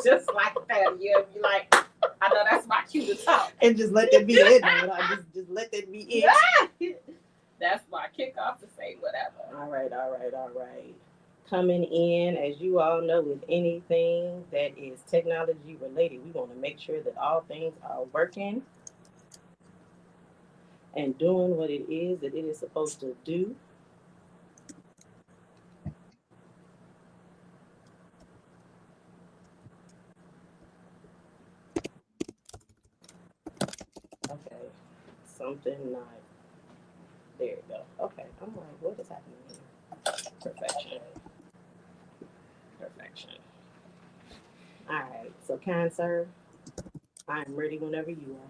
just like that. You'll be like, I know that's my cue to talk. And just let that be it. Just let that be it. Yeah. That's my kickoff to say whatever. All right. Coming in, as you all know, with anything that is technology related, we want to make sure that all things are working and doing what it is that it is supposed to do. Okay, something not. There you go. Okay, I'm like, what is happening here? Perfection. All right, so kind sir, I'm ready whenever you are.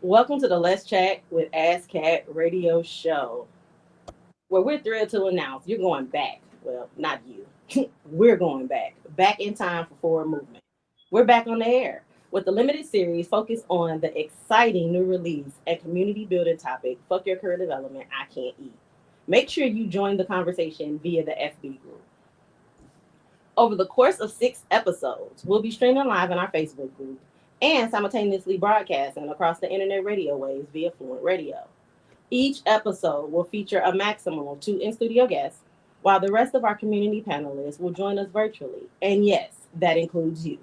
Welcome to the Let's Chat with AskCat radio show, where we're thrilled to announce you're going back. Well, not you. We're going back in time for forward movement. We're back on the air with the limited series focused on the exciting new release and community building topic, Fuck Your Career Development, I Can't Eat. Make sure you join the conversation via the FB group. Over the course of 6 episodes, we'll be streaming live on our Facebook group and simultaneously broadcasting across the internet radio waves via Fluent Radio. Each episode will feature a maximum of 2 in-studio guests, while the rest of our community panelists will join us virtually. And yes, that includes you.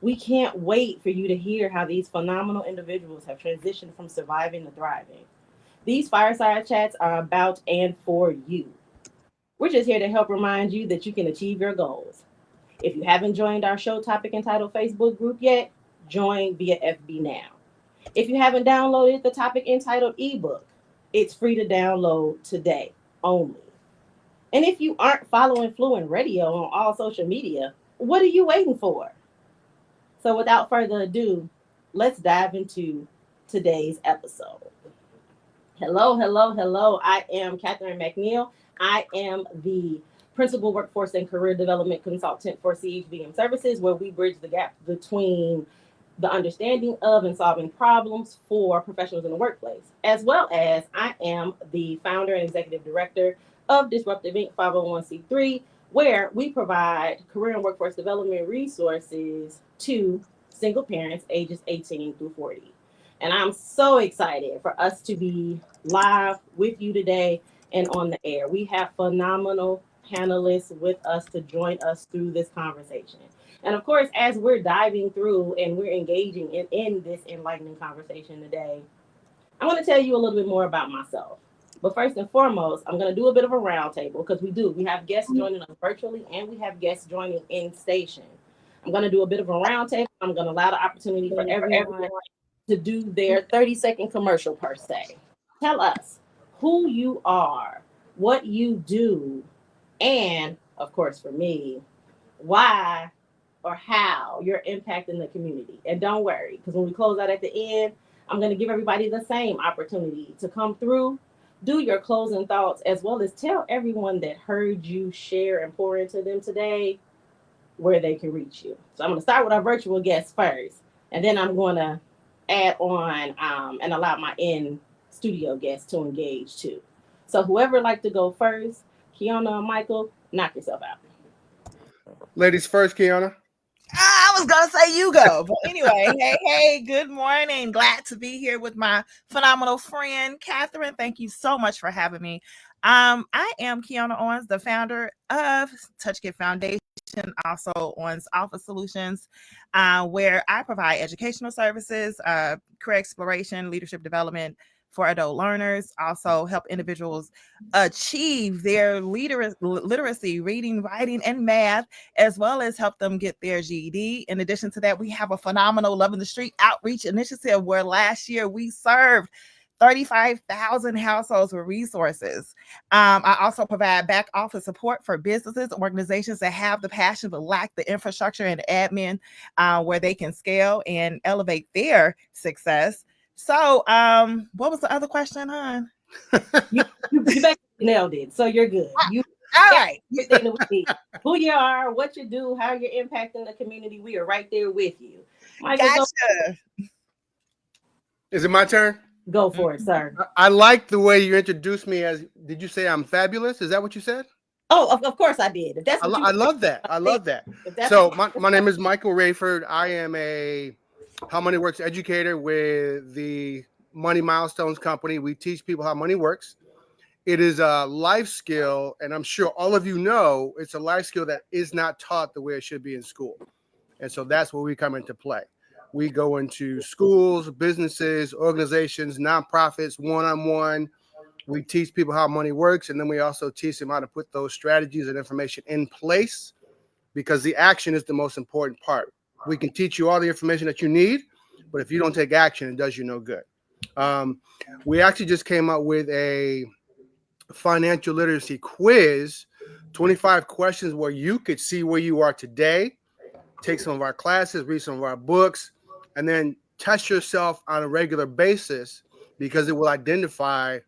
We can't wait for you to hear how these phenomenal individuals have transitioned from surviving to thriving. These fireside chats are about and for you. We're just here to help remind you that you can achieve your goals. If you haven't joined our show topic entitled Facebook group yet, join via FB now. If you haven't downloaded the topic entitled ebook, it's free to download today only. And if you aren't following Fluent Radio on all social media, what are you waiting for? So without further ado, let's dive into today's episode. Hello. I am Catherine McNeil. I am the Principal Workforce and Career Development Consultant for CHBM Services, where we bridge the gap between the understanding of and solving problems for professionals in the workplace, as well as I am the founder and executive director of Disruptive Inc. 501c3, where we provide career and workforce development resources to single parents ages 18 through 40. And I'm so excited for us to be live with you today and on the air. We have phenomenal panelists with us to join us through this conversation. And of course, as we're diving through and we're engaging in this enlightening conversation today, I'm going to tell you a little bit more about myself. But first and foremost, I'm going to do a bit of a roundtable because we have guests joining us virtually and we have guests joining in station. I'm going to do a bit of a roundtable. I'm going to allow the opportunity for everyone to do their 30-second commercial per se. Tell us who you are, what you do, and of course for me, why or how you're impacting the community. And don't worry, because when we close out at the end, I'm going to give everybody the same opportunity to come through, do your closing thoughts, as well as tell everyone that heard you share and pour into them today where they can reach you. So I'm going to start with our virtual guests first, and then I'm going to add on and allow my in-studio guests to engage too. So whoever would like to go first, Kiana or Michael, knock yourself out. Ladies first, Kiana. I was going to say you go. But anyway, hey, good morning. Glad to be here with my phenomenal friend, Catherine. Thank you so much for having me. I am Kiana Owens, the founder of TouchKit Foundation, also Owens Office Solutions, where I provide educational services, career exploration, leadership development for adult learners, also help individuals achieve their literacy, reading, writing, and math, as well as help them get their GED. In addition to that, we have a phenomenal Love in the Street outreach initiative where last year we served 35,000 households with resources. I also provide back office support for businesses, organizations that have the passion but lack the infrastructure and admin where they can scale and elevate their success. So what was the other question, hon? You basically nailed it. So you're good. All right. Everything that we need. Who you are, what you do, how you're impacting the community. We are right there with you. Michael, Gotcha. Is it my turn? Go for it, sir. I like the way you introduced me as, did you say I'm fabulous? Is that what you said? Oh, of course I did. If that's what I love that. I love that. So my name is Michael Rayford. I am a How Money Works educator with the Money Milestones Company. We teach people how money works. It is a life skill, and I'm sure all of you know it's a life skill that is not taught the way it should be in school. And so that's where we come into play. We go into schools, businesses, organizations, nonprofits, one-on-one. We teach people how money works, and then we also teach them how to put those strategies and information in place, because the action is the most important part. We can teach you all the information that you need, but if you don't take action, it does you no good. We actually just came out with a financial literacy quiz, 25 questions where you could see where you are today, take some of our classes, read some of our books, and then test yourself on a regular basis, because it will identify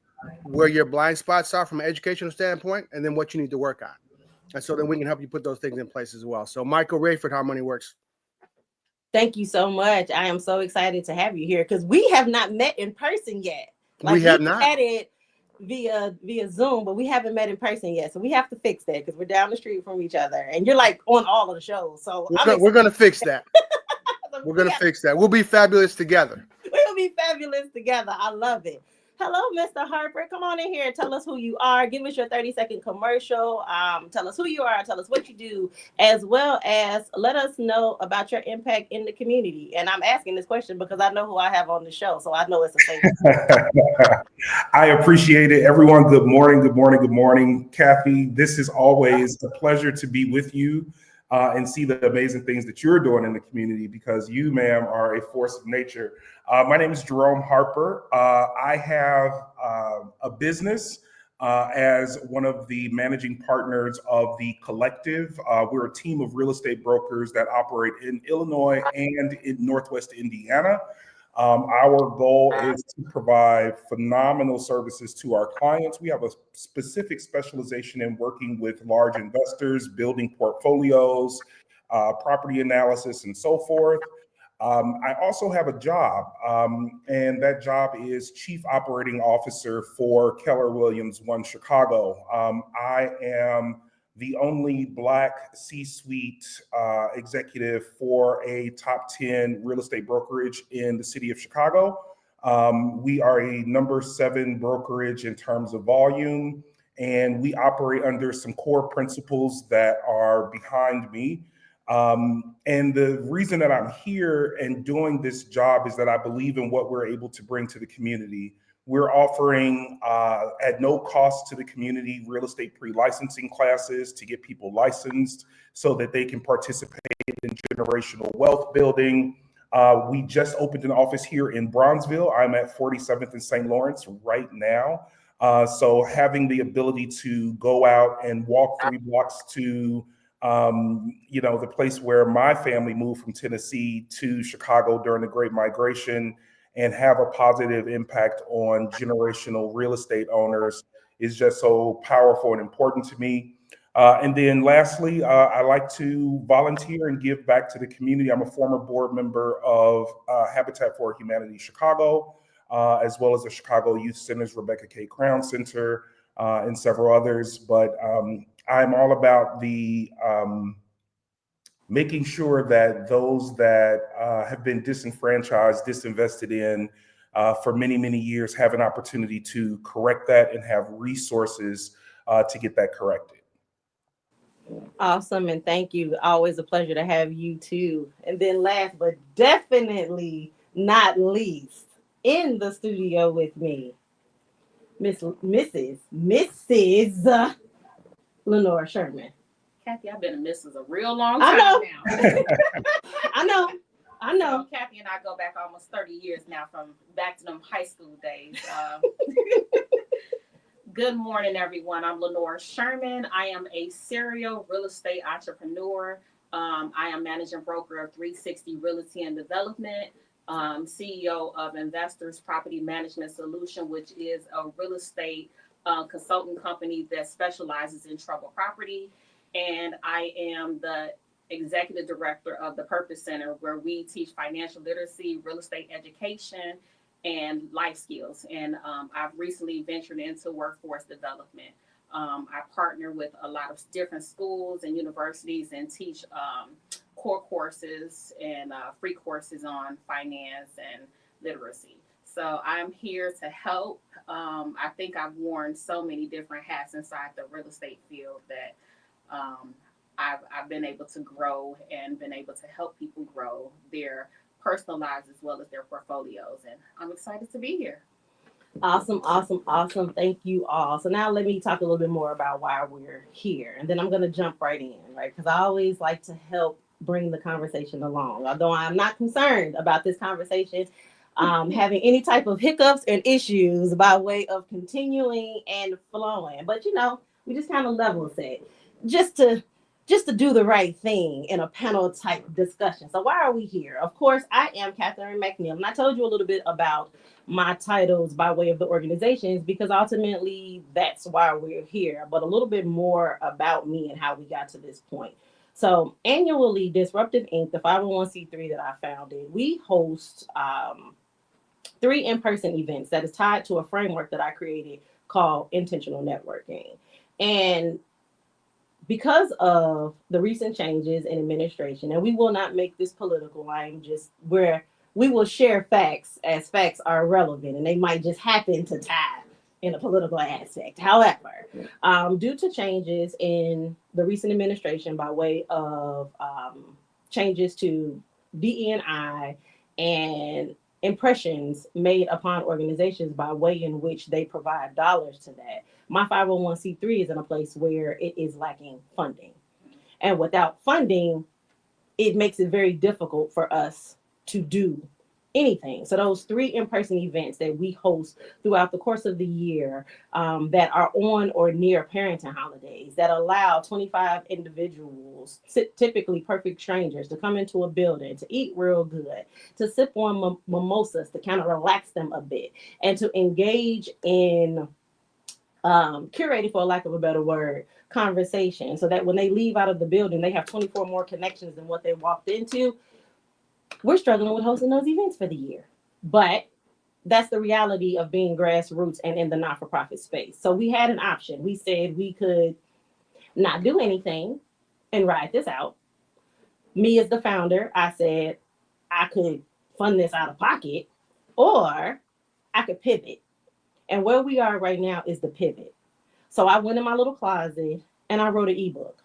where your blind spots are from an educational standpoint and then what you need to work on. And so then we can help you put those things in place as well. So Michael Rayford, How Money Works. Thank you so much. I am so excited to have you here because we have not met in person yet. We have not. Had it via Zoom, but we haven't met in person yet. So we have to fix that because we're down the street from each other, and you're like on all of the shows. So we're gonna fix that. We're gonna fix that. We'll be fabulous together. We'll be fabulous together. I love it. Hello, Mr. Harper. Come on in here and tell us who you are. Give us your 30-second commercial. Tell us who you are. Tell us what you do, as well as let us know about your impact in the community. And I'm asking this question because I know who I have on the show, so I know it's a favorite. I appreciate it. Everyone, good morning, good morning, good morning. Kathy, this is always a pleasure to be with you and see the amazing things that you're doing in the community, because you, ma'am, are a force of nature. My name is Jerome Harper. I have a business as one of the managing partners of The Collective. We're a team of real estate brokers that operate in Illinois and in Northwest Indiana. Our goal is to provide phenomenal services to our clients. We have a specific specialization in working with large investors, building portfolios, property analysis, and so forth. I also have a job, and that job is Chief Operating Officer for Keller Williams ONEChicago. I am the only Black C-suite executive for a top 10 real estate brokerage in the city of Chicago. We are a number 7 brokerage in terms of volume, and we operate under some core principles that are behind me. And the reason that I'm here and doing this job is that I believe in what we're able to bring to the community. We're offering at no cost to the community real estate pre-licensing classes to get people licensed so that they can participate in generational wealth building. We just opened an office here in Bronzeville. I'm at 47th and St. Lawrence right now. So having the ability to go out and walk 3 blocks to the place where my family moved from Tennessee to Chicago during the Great Migration and have a positive impact on generational real estate owners is just so powerful and important to me. And then lastly, I like to volunteer and give back to the community. I'm a former board member of Habitat for Humanity Chicago, as well as the Chicago Youth Center's Rebecca K. Crown Center, and several others. But I'm all about the making sure that those that have been disenfranchised, disinvested in for many, many years have an opportunity to correct that and have resources to get that corrected. Awesome, and thank you. Always a pleasure to have you too. And then last but definitely not least, in the studio with me, Mrs. Lenore Sherman. Kathy, I've been a missus a real long time now. I know. I know. So Kathy and I go back almost 30 years now, from back to them high school days. Good morning, everyone. I'm Lenore Sherman. I am a serial real estate entrepreneur. I am managing broker of 360 Realty and Development, CEO of Investors Property Management Solution, which is a real estate consulting company that specializes in troubled property. And I am the executive director of the Purpose Center, where we teach financial literacy, real estate education, and life skills. And I've recently ventured into workforce development. I partner with a lot of different schools and universities and teach core courses and free courses on finance and literacy. So I'm here to help. I think I've worn so many different hats inside the real estate field that I've been able to grow and been able to help people grow their personal lives as well as their portfolios. And I'm excited to be here. Awesome. Thank you all. So now let me talk a little bit more about why we're here. And then I'm going to jump right in, right? Because I always like to help bring the conversation along. Although I'm not concerned about this conversation having any type of hiccups and issues by way of continuing and flowing. But, we just kind of level set just to do the right thing in a panel type discussion. So why are we here? Of course, I am Catherine McNeil, and I told you a little bit about my titles by way of the organizations, because ultimately that's why we're here, but a little bit more about me and how we got to this point. So annually, Disruptive Inc., the 501c3 that I founded, we host 3 in-person events that is tied to a framework that I created called intentional networking. And because of the recent changes in administration, and we will not make this political, I'm just where we will share facts as facts are relevant, and they might just happen to tie in a political aspect. However, due to changes in the recent administration by way of changes to DE&I and impressions made upon organizations by way in which they provide dollars to that, my 501c3 is in a place where it is lacking funding. And without funding, it makes it very difficult for us to do anything. So those 3 in-person events that we host throughout the course of the year that are on or near parenting holidays, that allow 25 individuals, typically perfect strangers, to come into a building, to eat real good, to sip on mimosas, to kind of relax them a bit, and to engage in curated, for lack of a better word, conversation, so that when they leave out of the building, they have 24 more connections than what they walked into. We're struggling with hosting those events for the year, but that's the reality of being grassroots and in the not-for-profit space. So we had an option. We said we could not do anything and ride this out. Me as the founder, I said I could fund this out of pocket, or I could pivot. And where we are right now is the pivot. So I went in my little closet and I wrote an ebook,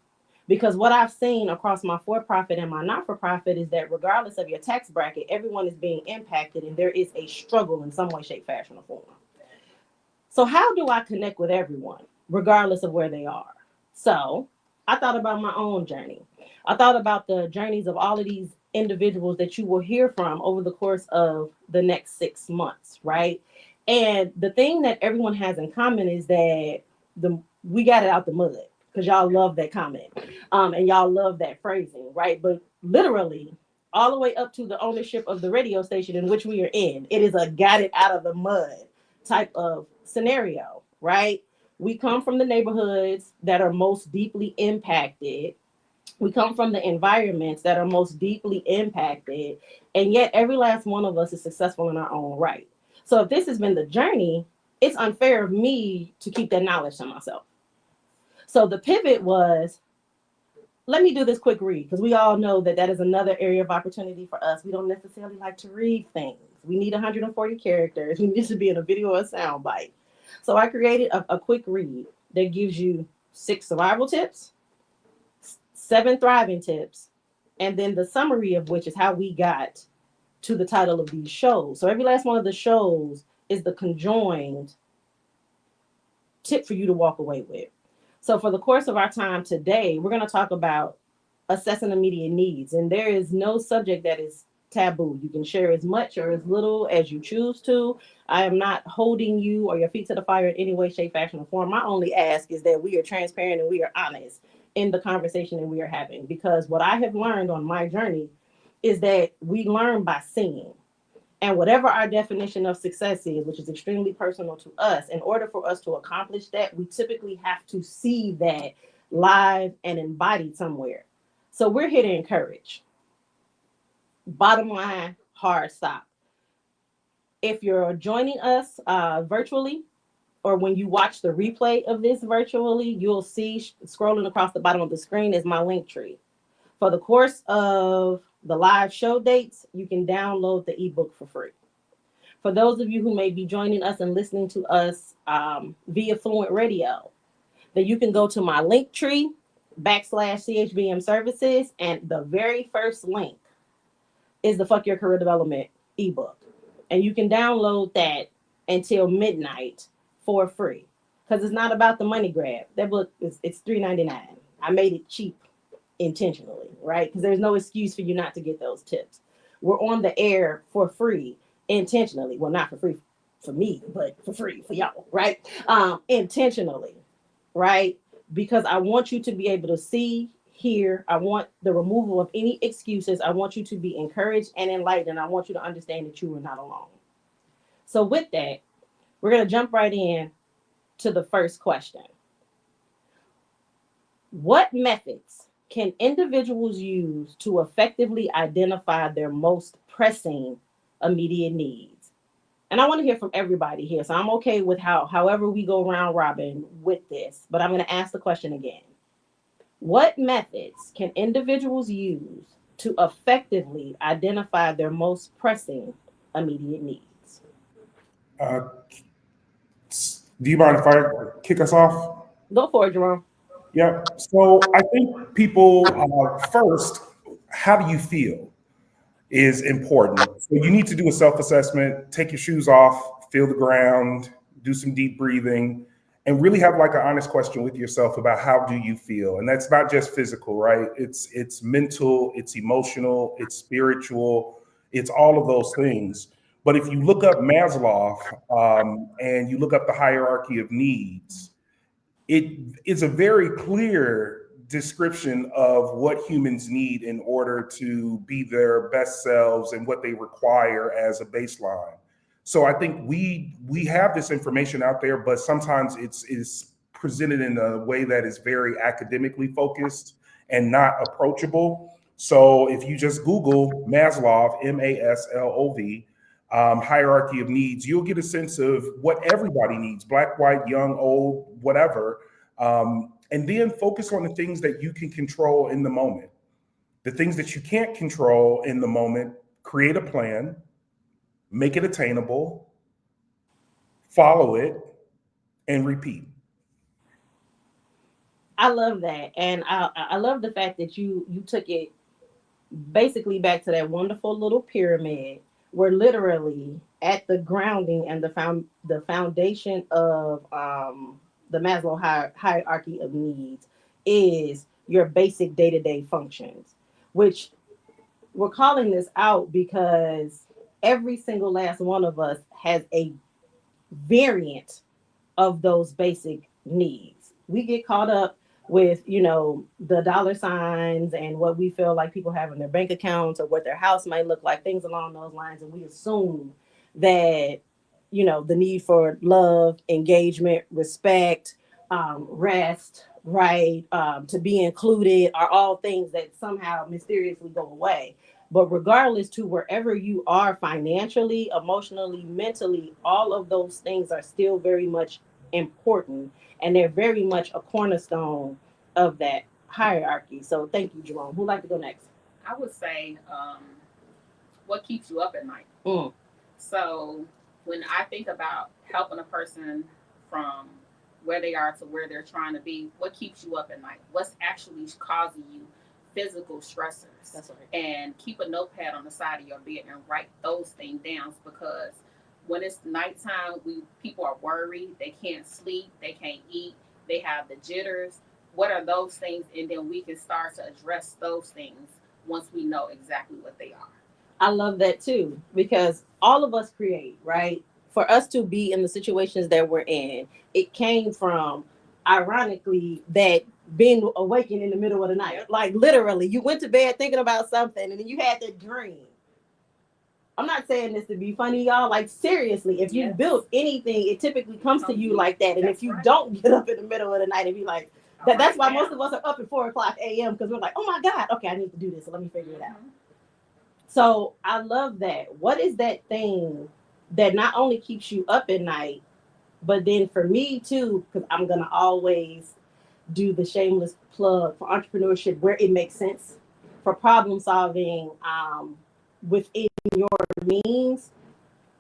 because what I've seen across my for-profit and my not-for-profit is that regardless of your tax bracket, everyone is being impacted, and there is a struggle in some way, shape, fashion, or form. So how do I connect with everyone, regardless of where they are? So I thought about my own journey. I thought about the journeys of all of these individuals that you will hear from over the course of the next 6 months, right? And the thing that everyone has in common is that we got it out the mud, because y'all love that comment and y'all love that phrasing, right? But literally all the way up to the ownership of the radio station in which we are in, it is a got it out of the mud type of scenario, right? We come from the neighborhoods that are most deeply impacted. We come from the environments that are most deeply impacted, and yet every last one of us is successful in our own right. So if this has been the journey, it's unfair of me to keep that knowledge to myself. So the pivot was, let me do this quick read, because we all know that is another area of opportunity for us. We don't necessarily like to read things. We need 140 characters. We need to be in a video or a sound bite. So I created a quick read that gives you 6 survival tips, 7 thriving tips, and then the summary of which is how we got to the title of these shows. So every last one of the shows is the conjoined tip for you to walk away with. So for the course of our time today, we're going to talk about assessing immediate needs. And there is no subject that is taboo. You can share as much or as little as you choose to. I am not holding you or your feet to the fire in any way, shape, fashion, or form. My only ask is that we are transparent and we are honest in the conversation that we are having. Because what I have learned on my journey is that we learn by seeing. And whatever our definition of success is, which is extremely personal to us, in order for us to accomplish that, we typically have to see that live and embodied somewhere. So we're here to encourage. Bottom line, hard stop. If you're joining us virtually, or when you watch the replay of this virtually, you'll see scrolling across the bottom of the screen is my link tree. For the course of the live show dates, you can download the ebook for free. For those of you who may be joining us and listening to us via Fluent Radio, then you can go to my link tree /CHBM services, and the very first link is the Fuck Your Career Development ebook. And you can download that until midnight for free, because it's not about the money grab. That book it's $3.99. I made it cheap intentionally, right? Because there's no excuse for you not to get those tips. We're on the air for free intentionally. Well, not for free for me, but for free for y'all, right? Intentionally, right? Because I want you to be able to see, hear. I want the removal of any excuses. I want you to be encouraged and enlightened. I want you to understand that you are not alone. So with that, we're going to jump right in to the first question. What methods can individuals use to effectively identify their most pressing immediate needs? And I want to hear from everybody here. So I'm okay with however we go round robin with this, but I'm going to ask the question again. What methods can individuals use to effectively identify their most pressing immediate needs? Do you mind if I kick us off? Go for it, Jerome. Yeah. So I think people first, how do you feel is important. So you need to do a self-assessment, take your shoes off, feel the ground, do some deep breathing, and really have like an honest question with yourself about how do you feel? And that's not just physical, right? It's mental, it's emotional, it's spiritual, it's all of those things. But if you look up Maslow and you look up the hierarchy of needs, it is a very clear description of what humans need in order to be their best selves and what they require as a baseline. So I think we have this information out there, but sometimes it's presented in a way that is very academically focused and not approachable. So if you just Google Maslow, MASLOV, hierarchy of needs, you'll get a sense of what everybody needs, Black, white, young, old, whatever. And then focus on the things that you can control in the moment. The things that you can't control in the moment, create a plan, make it attainable, follow it, and repeat. I love that. And I love the fact that you took it basically back to that wonderful little pyramid where literally at the grounding and the foundation of the Maslow hierarchy of needs is your basic day-to-day functions, which we're calling this out because every single last one of us has a variant of those basic needs. We get caught up with, the dollar signs and what we feel like people have in their bank accounts or what their house might look like, things along those lines. And we assume that, the need for love, engagement, respect, rest, right, to be included are all things that somehow mysteriously go away. But regardless to wherever you are financially, emotionally, mentally, all of those things are still very much important. And they're very much a cornerstone of that hierarchy. So thank you, Jerome. Who'd like to go next? I would say, what keeps you up at night? So when I think about helping a person from where they are to where they're trying to be, what keeps you up at night? What's actually causing you physical stressors? That's right. And keep a notepad on the side of your bed and write those things down, because when it's nighttime, people are worried, they can't sleep, they can't eat, they have the jitters. What are those things? And then we can start to address those things once we know exactly what they are. I love that too, because all of us create, right? For us to be in the situations that we're in, it came from, ironically, that being awakened in the middle of the night. Like literally, you went to bed thinking about something and then you had that dream. I'm not saying this to be funny, y'all. Like seriously, if you build anything, it typically comes to you like that. And if you don't get up in the middle of the night and be like, that's why most of us are up at 4:00 a.m. because we're like, oh my God, okay, I need to do this. So let me figure it out. So I love that. What is that thing that not only keeps you up at night, but then for me too, because I'm going to always do the shameless plug for entrepreneurship where it makes sense, for problem solving within your means.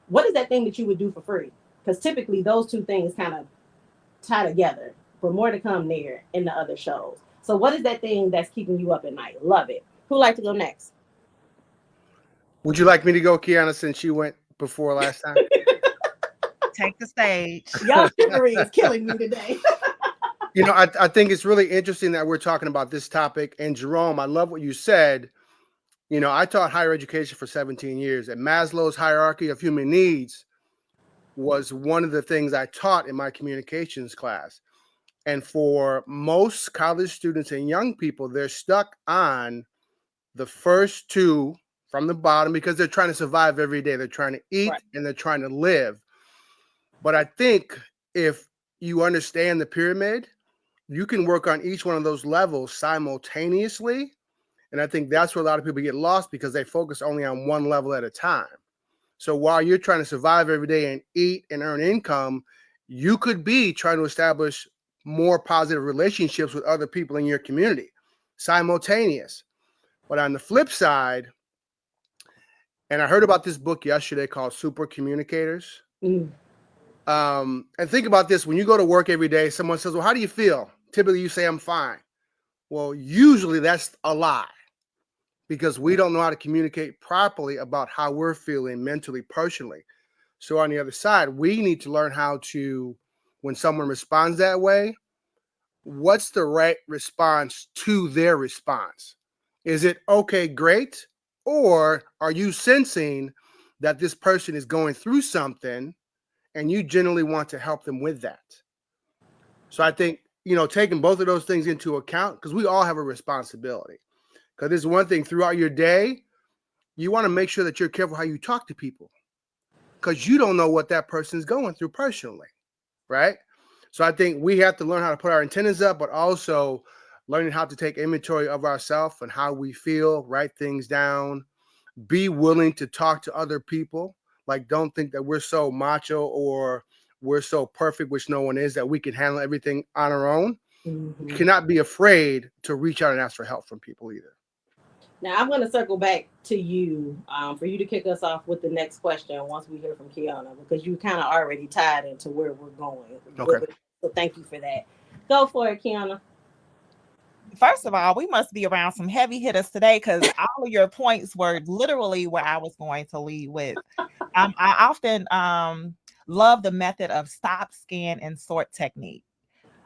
What is that thing that you would do for free? Because typically those two things kind of tie together, but more to come there in the other shows. So what is that thing that's keeping you up at night? Love it. Who'd like to go next? Would you like me to go, Kiana, since you went before last time? Take the stage. Y'all chivalry is killing me today. You know, I think it's really interesting that we're talking about this topic. And Jerome, I love what you said. You know, I taught higher education for 17 years, and Maslow's hierarchy of human needs was one of the things I taught in my communications class. And for most college students and young people, they're stuck on the first two from the bottom because they're trying to survive every day. They're trying to eat and they're trying to live. But I think if you understand the pyramid, you can work on each one of those levels simultaneously. And I think that's where a lot of people get lost because they focus only on one level at a time. So while you're trying to survive every day and eat and earn income, you could be trying to establish more positive relationships with other people in your community, simultaneous. But on the flip side, and I heard about this book yesterday called Super Communicators. And think about this. When you go to work every day, someone says, well, how do you feel? Typically you say, I'm fine. Well, usually that's a lie because we don't know how to communicate properly about how we're feeling mentally, personally. So on the other side, we need to learn how to, when someone responds that way, what's the right response to their response? Is it, okay, great? Or are you sensing that this person is going through something and you generally want to help them with that? So I think, you know, taking both of those things into account, because we all have a responsibility. Because there's one thing throughout your day, you want to make sure that you're careful how you talk to people because you don't know what that person's going through personally, right? So I think we have to learn how to put our antennas up, but also learning how to take inventory of ourselves and how we feel, write things down, be willing to talk to other people. Like, don't think that we're so macho or we're so perfect, which no one is, that we can handle everything on our own. You cannot be afraid to reach out and ask for help from people either. Now, I'm going to circle back to you for you to kick us off with the next question once we hear from Kiana, because you kind of already tied into where we're going. Okay. So thank you for that. Go for it, Kiana. First of all, we must be around some heavy hitters today because all of your points were literally where I was going to lead with. I often love the method of stop, scan, and sort technique.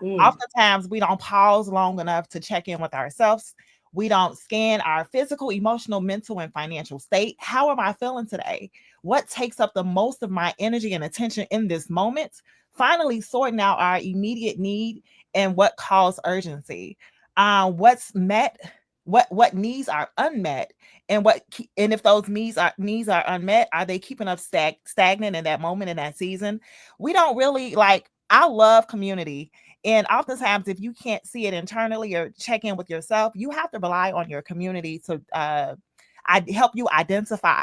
Oftentimes, we don't pause long enough to check in with ourselves. We don't scan our physical, emotional, mental, and financial state. How am I feeling today? What takes up the most of my energy and attention in this moment? Finally, sorting out our immediate need and what calls urgency. What's met, what needs are unmet, and if those needs are unmet, are they keeping us stagnant in that moment, in that season? We don't really I love community. And oftentimes, if you can't see it internally or check in with yourself, you have to rely on your community to help you identify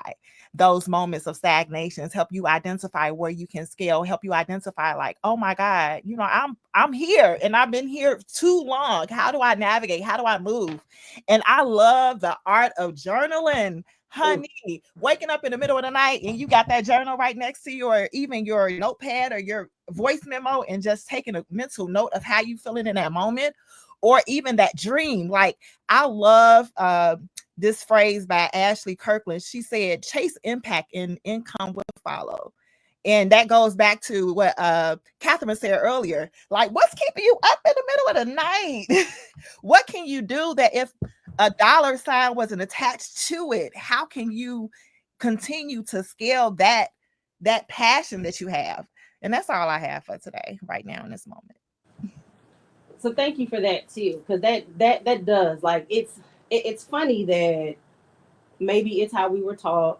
those moments of stagnations, help you identify where you can scale, help you identify like, oh my God, you know, I'm here and I've been here too long. How do I navigate? How do I move? And I love the art of journaling. Honey, waking up in the middle of the night and you got that journal right next to you, or even your notepad or your voice memo, and just taking a mental note of how you feeling in that moment, or even that dream. Like, I love this phrase by Ashley Kirkland. She said, chase impact and income will follow. And that goes back to what Catherine said earlier. Like, what's keeping you up in the middle of the night? What can you do that if a dollar sign wasn't attached to it? How can you continue to scale that passion that you have. And that's all I have for today, right now in this moment. So thank you for that too, because that does, like, it's funny that maybe it's how we were taught.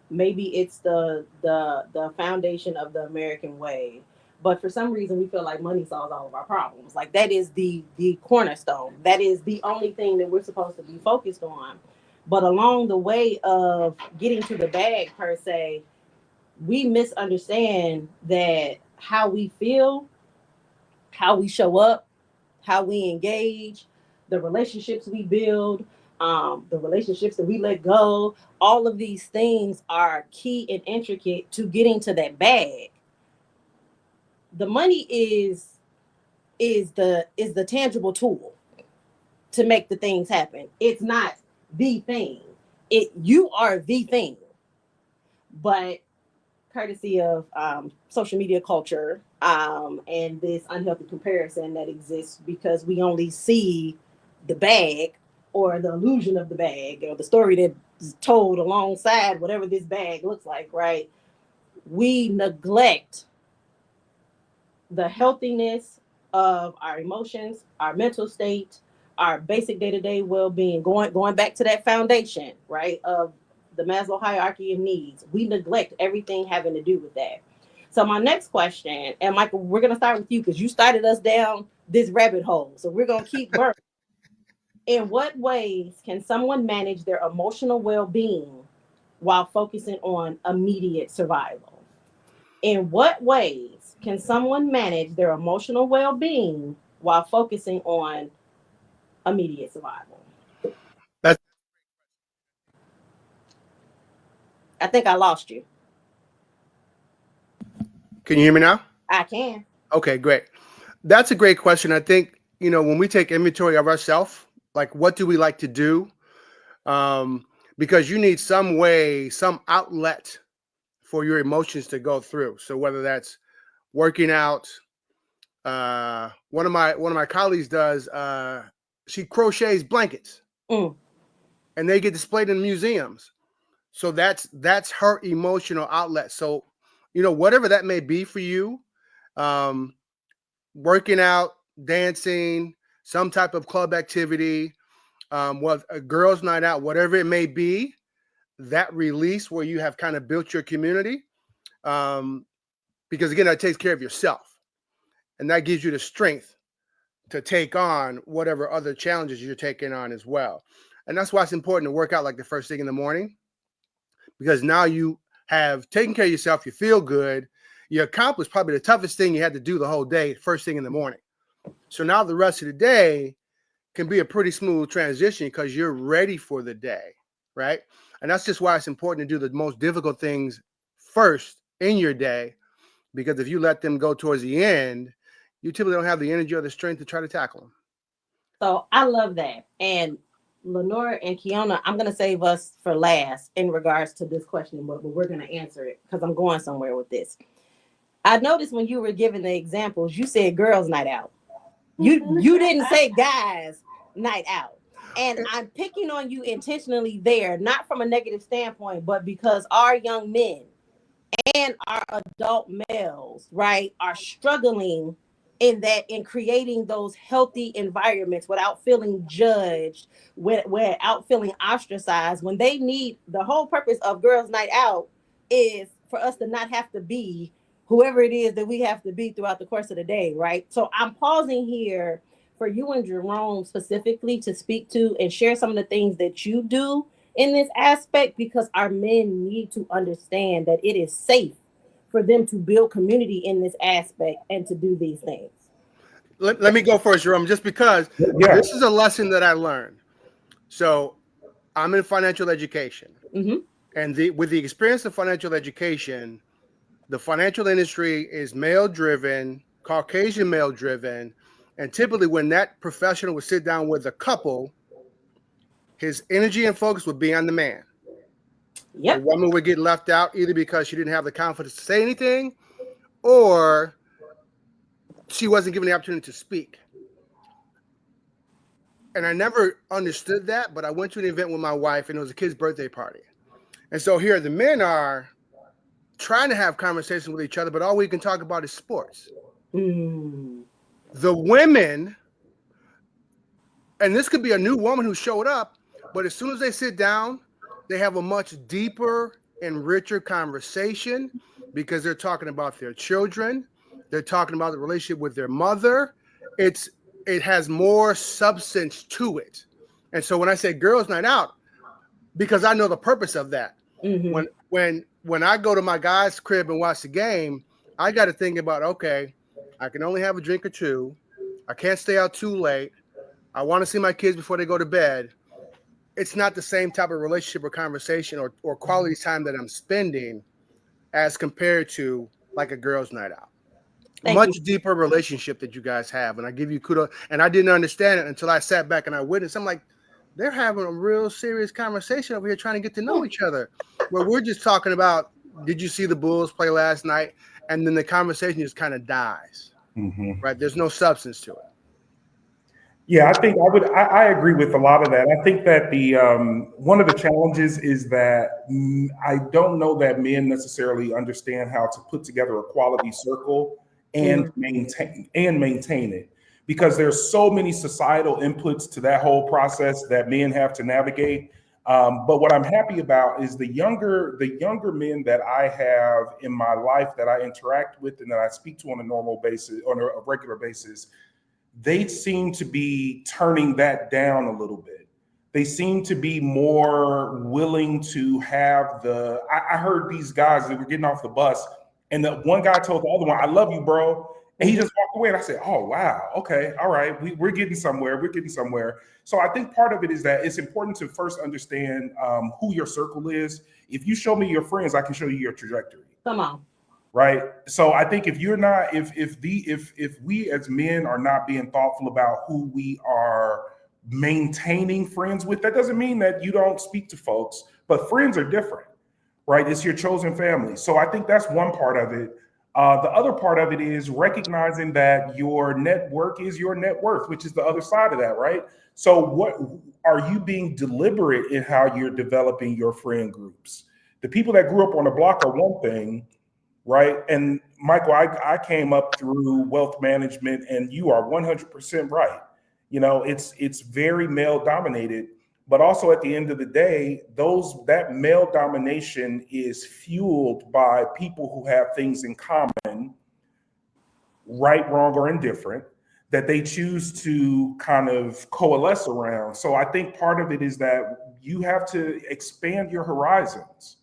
Maybe it's the foundation of the American way. But for some reason, we feel like money solves all of our problems. Like, that is the cornerstone. That is the only thing that we're supposed to be focused on. But along the way of getting to the bag, per se, we misunderstand that how we feel, how we show up, how we engage, the relationships we build, the relationships that we let go, all of these things are key and intricate to getting to that bag. The money is the tangible tool to make the things happen. It's not the thing. You are the thing. But courtesy of social media culture and this unhealthy comparison that exists because we only see the bag or the illusion of the bag or the story that's told alongside whatever this bag looks like, right? We neglect the healthiness of our emotions, our mental state, our basic day-to-day well-being, going back to that foundation, right, of the Maslow hierarchy of needs. We neglect everything having to do with that. So my next question, and Michael, we're going to start with you because you started us down this rabbit hole. So we're going to keep burning. In what ways can someone manage their emotional well-being while focusing on immediate survival? In what ways can someone manage their emotional well-being while focusing on immediate survival? I think I lost you. Can you hear me now? I can. Okay, great. That's a great question. I think, when we take inventory of ourselves, like, what do we like to do? Because you need some way, some outlet for your emotions to go through. So whether that's working out, one of my colleagues does, she crochets blankets and they get displayed in museums. So that's her emotional outlet. So, whatever that may be for you, working out, dancing, some type of club activity, with a girls' night out, whatever it may be, that release where you have kind of built your community. Because again, that takes care of yourself and that gives you the strength to take on whatever other challenges you're taking on as well. And that's why it's important to work out like the first thing in the morning, because now you have taken care of yourself. You feel good. You accomplished probably the toughest thing you had to do the whole day, first thing in the morning. So now the rest of the day can be a pretty smooth transition because you're ready for the day, right? And that's just why it's important to do the most difficult things first in your day, because if you let them go towards the end, you typically don't have the energy or the strength to try to tackle them. So I love that. And Lenora and Kiana, I'm going to save us for last in regards to this question, but we're going to answer it because I'm going somewhere with this. I noticed when you were giving the examples, you said girls' night out. You didn't say guys' night out. And I'm picking on you intentionally there, not from a negative standpoint, but because our young men and our adult males, right, are struggling in creating those healthy environments without feeling judged, without feeling ostracized, when they need, the whole purpose of girls' night out is for us to not have to be whoever it is that we have to be throughout the course of the day, right? So I'm pausing here for you and Jerome specifically to speak to and share some of the things that you do in this aspect, because our men need to understand that it is safe for them to build community in this aspect and to do these things. Let me go first, Jerome, just because this is a lesson that I learned. So I'm in financial education. Mm-hmm. And with the experience of financial education, the financial industry is male-driven, Caucasian male-driven, and typically when that professional would sit down with a couple, his energy and focus would be on the man. Yep. The woman would get left out either because she didn't have the confidence to say anything or she wasn't given the opportunity to speak. And I never understood that, but I went to an event with my wife and it was a kid's birthday party. And so here the men are trying to have conversations with each other, but all we can talk about is sports. Mm. The women, and this could be a new woman who showed up, but as soon as they sit down, they have a much deeper and richer conversation because they're talking about their children. They're talking about the relationship with their mother. It has more substance to it. And so when I say girls' night out, because I know the purpose of that. Mm-hmm. When I go to my guy's crib and watch the game, I got to think about, okay, I can only have a drink or two. I can't stay out too late. I want to see my kids before they go to bed. It's not the same type of relationship or conversation or quality time that I'm spending as compared to like a girls' night out. Much deeper relationship that you guys have. And I give you kudos. And I didn't understand it until I sat back and I witnessed. I'm like, they're having a real serious conversation over here trying to get to know each other. Where we're just talking about, did you see the Bulls play last night? And then the conversation just kind of dies. Mm-hmm. Right? There's no substance to it. Yeah, I think I agree with a lot of that. I think that the one of the challenges is that I don't know that men necessarily understand how to put together a quality circle and maintain it, because there's so many societal inputs to that whole process that men have to navigate. But what I'm happy about is the younger men that I have in my life that I interact with and that I speak to on a normal basis, on a regular basis, they seem to be turning that down a little bit. They seem to be more willing to have I heard these guys that were getting off the bus, and the one guy told the other one, "I love you, bro." And he just walked away. And I said, "Oh, wow. Okay. All right. We're getting somewhere. We're getting somewhere." So I think part of it is that it's important to first understand who your circle is. If you show me your friends, I can show you your trajectory. Come on. Right. So I think if you're not, if we as men are not being thoughtful about who we are maintaining friends with, that doesn't mean that you don't speak to folks, but friends are different, right? It's your chosen family. So I think that's one part of it. The other part of it is recognizing that your network is your net worth, which is the other side of that, right? So what are you being deliberate in how you're developing your friend groups? The people that grew up on the block are one thing, right? And Michael, I came up through wealth management, and you are 100% right. You know, it's very male dominated, but also at the end of the day, that male domination is fueled by people who have things in common, right, wrong, or indifferent, that they choose to kind of coalesce around. So I think part of it is that you have to expand your horizons.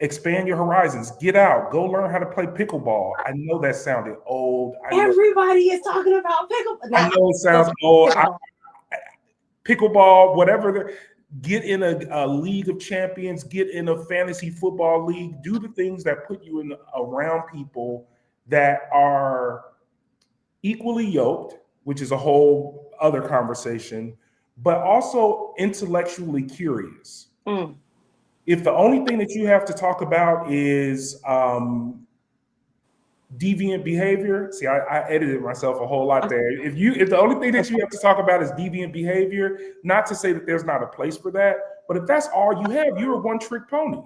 Expand your horizons. Get out. Go learn how to play pickleball. I know that sounded old. Everybody is talking about pickleball. I know it sounds old. Pickleball, whatever. Get in a league of champions. Get in a fantasy football league. Do the things that put you around people that are equally yoked, which is a whole other conversation, but also intellectually curious. Mm. If the only thing that you have to talk about is deviant behavior, see, I edited myself a whole lot there. If the only thing that you have to talk about is deviant behavior, not to say that there's not a place for that, but if that's all you have, you're a one-trick pony,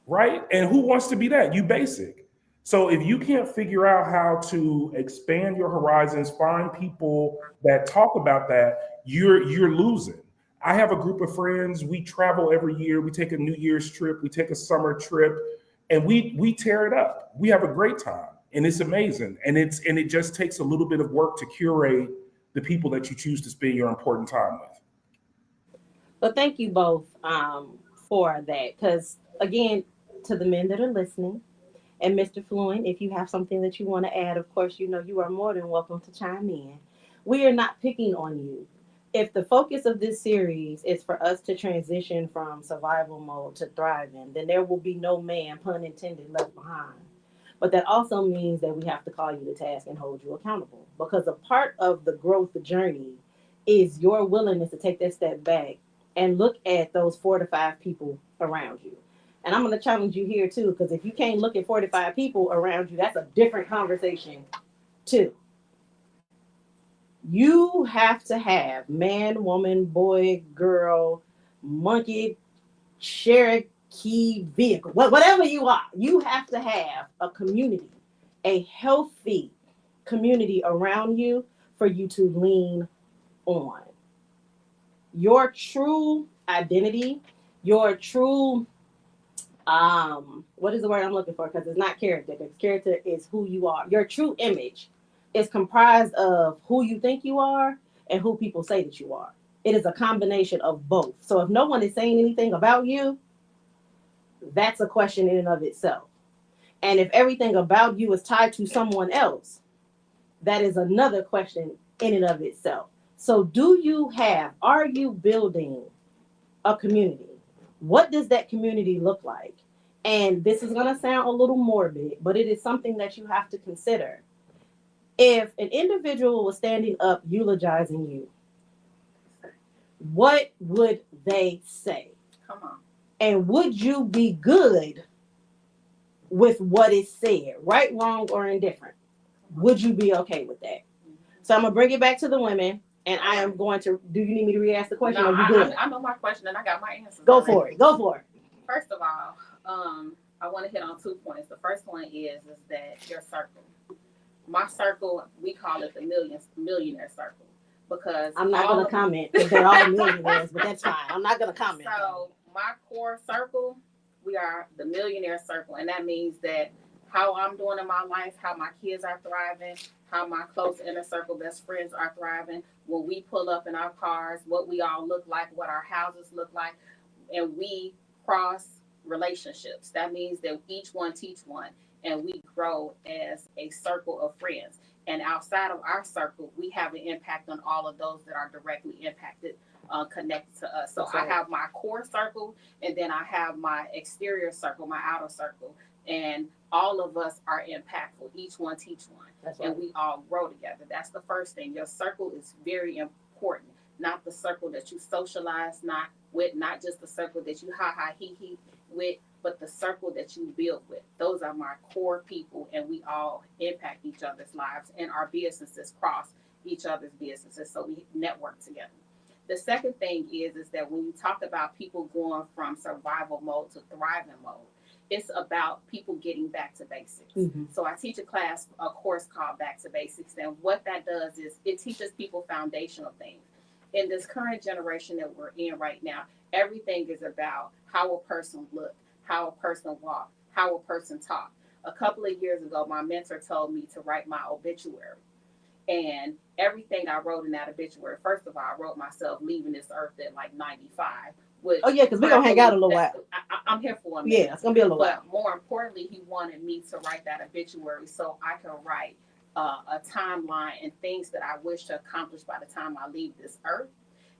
right? And who wants to be that? You basic. So if you can't figure out how to expand your horizons, find people that talk about that, you're losing. I have a group of friends. We travel every year. We take a New Year's trip. We take a summer trip, and we tear it up. We have a great time, and it's amazing. And it just takes a little bit of work to curate the people that you choose to spend your important time with. Well, thank you both for that. Because again, to the men that are listening, and Mr. Fluent, if you have something that you want to add, of course, you are more than welcome to chime in. We are not picking on you. If the focus of this series is for us to transition from survival mode to thriving, then there will be no man, pun intended, left behind. But that also means that we have to call you to task and hold you accountable, because a part of the growth journey is your willingness to take that step back and look at those 4 to 5 people around you. And I'm going to challenge you here too, because if you can't look at 4 to 5 people around you, that's a different conversation too. You have to have man, woman, boy, girl, monkey, Cherokee vehicle, whatever you are, you have to have a community, a healthy community around you for you to lean on. Your true identity, your true what is the word I'm looking for? Because it's not character, because character is who you are. Your true image is comprised of who you think you are and who people say that you are. It is a combination of both. So if no one is saying anything about you, that's a question in and of itself. And if everything about you is tied to someone else, that is another question in and of itself. So are you building a community? What does that community look like? And this is going to sound a little morbid, but it is something that you have to consider. If an individual was standing up eulogizing you, what would they say? Come on. And would you be good with what is said, right, wrong, or indifferent? Would you be okay with that? So I'm going to bring it back to the women. And I am going to, do you need me to re-ask the question? No, or you good? I know my question and I got my answers. Go for it. First of all, I want to hit on 2 points. The first one is that your circle. My circle, we call it the millionaire circle, because I'm not going to comment because they're all millionaires, but that's fine. I'm not going to comment. So my core circle, we are the millionaire circle, and that means that how I'm doing in my life, how my kids are thriving, how my close inner circle best friends are thriving, when we pull up in our cars, what we all look like, what our houses look like, and we cross relationships. That means that each one teach one, and we grow as a circle of friends. And outside of our circle, we have an impact on all of those that are directly impacted, connected to us. So I have my core circle, and then I have my exterior circle, my outer circle. And all of us are impactful. Each one teach one. And we all grow together. That's the first thing. Your circle is very important. Not the circle that you socialize not just the circle that you he with, but the circle that you build with. Those are my core people, and we all impact each other's lives, and our businesses cross each other's businesses, so we network together. The second thing is that when you talk about people going from survival mode to thriving mode, it's about people getting back to basics. Mm-hmm. So I teach a course called Back to Basics. And what that does is it teaches people foundational things. In this current generation that we're in right now, everything is about how a person looked, how a person walked, how a person talked. A couple of years ago, my mentor told me to write my obituary. And everything I wrote in that obituary, first of all, I wrote myself leaving this earth at like 95. Because we're going to hang out a little while. I'm here for a minute. Yeah, it's going to be a little while. But more importantly, he wanted me to write that obituary so I can write a timeline and things that I wish to accomplish by the time I leave this earth.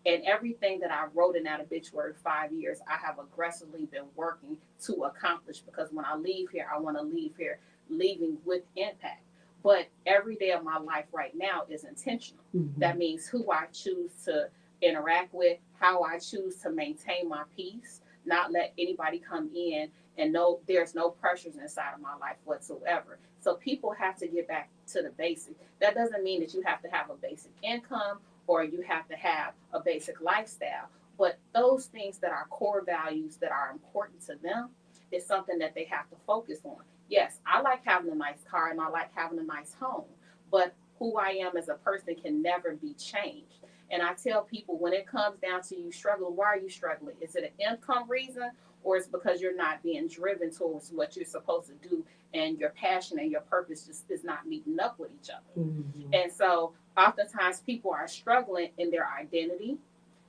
And everything that I wrote in that obituary 5 years, I have aggressively been working to accomplish, because when I leave here, I want to leave here leaving with impact. But every day of my life right now is intentional. Mm-hmm. That means who I choose to interact with, how I choose to maintain my peace, not let anybody come in and know there's no pressures inside of my life whatsoever. So people have to get back to the basics. That doesn't mean that you have to have a basic income or you have to have a basic lifestyle, but those things that are core values that are important to them is something that they have to focus on. Yes, I like having a nice car and I like having a nice home, but who I am as a person can never be changed. And I tell people, when it comes down to you struggling, why are you struggling? Is it an income reason, or is it because you're not being driven towards what you're supposed to do, and your passion and your purpose just is not meeting up with each other? Mm-hmm. And so oftentimes people are struggling in their identity.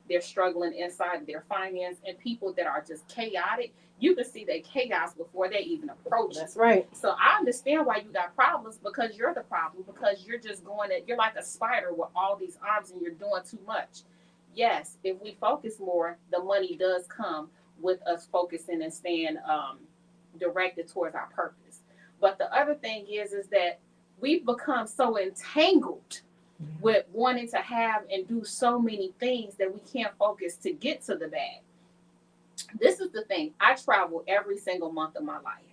They're struggling inside their finance, and people that are just chaotic, you can see their chaos before they even approach. That's right. So I understand why you got problems, because you're the problem, because you're just you're like a spider with all these arms and you're doing too much. Yes, if we focus more, the money does come with us focusing and staying directed towards our purpose. But the other thing is that we've become so entangled with wanting to have and do so many things that we can't focus to get to the bag. This is the thing. I travel every single month of my life.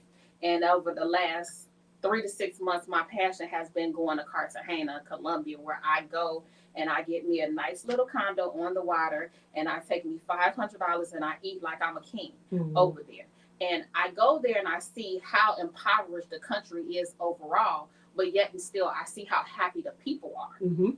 And over the last 3 to 6 months, my passion has been going to Cartagena, Colombia, where I go and I get me a nice little condo on the water, and I take me $500 and I eat like I'm a king over there. And I go there and I see how impoverished the country is overall, but yet and still I see how happy the people are.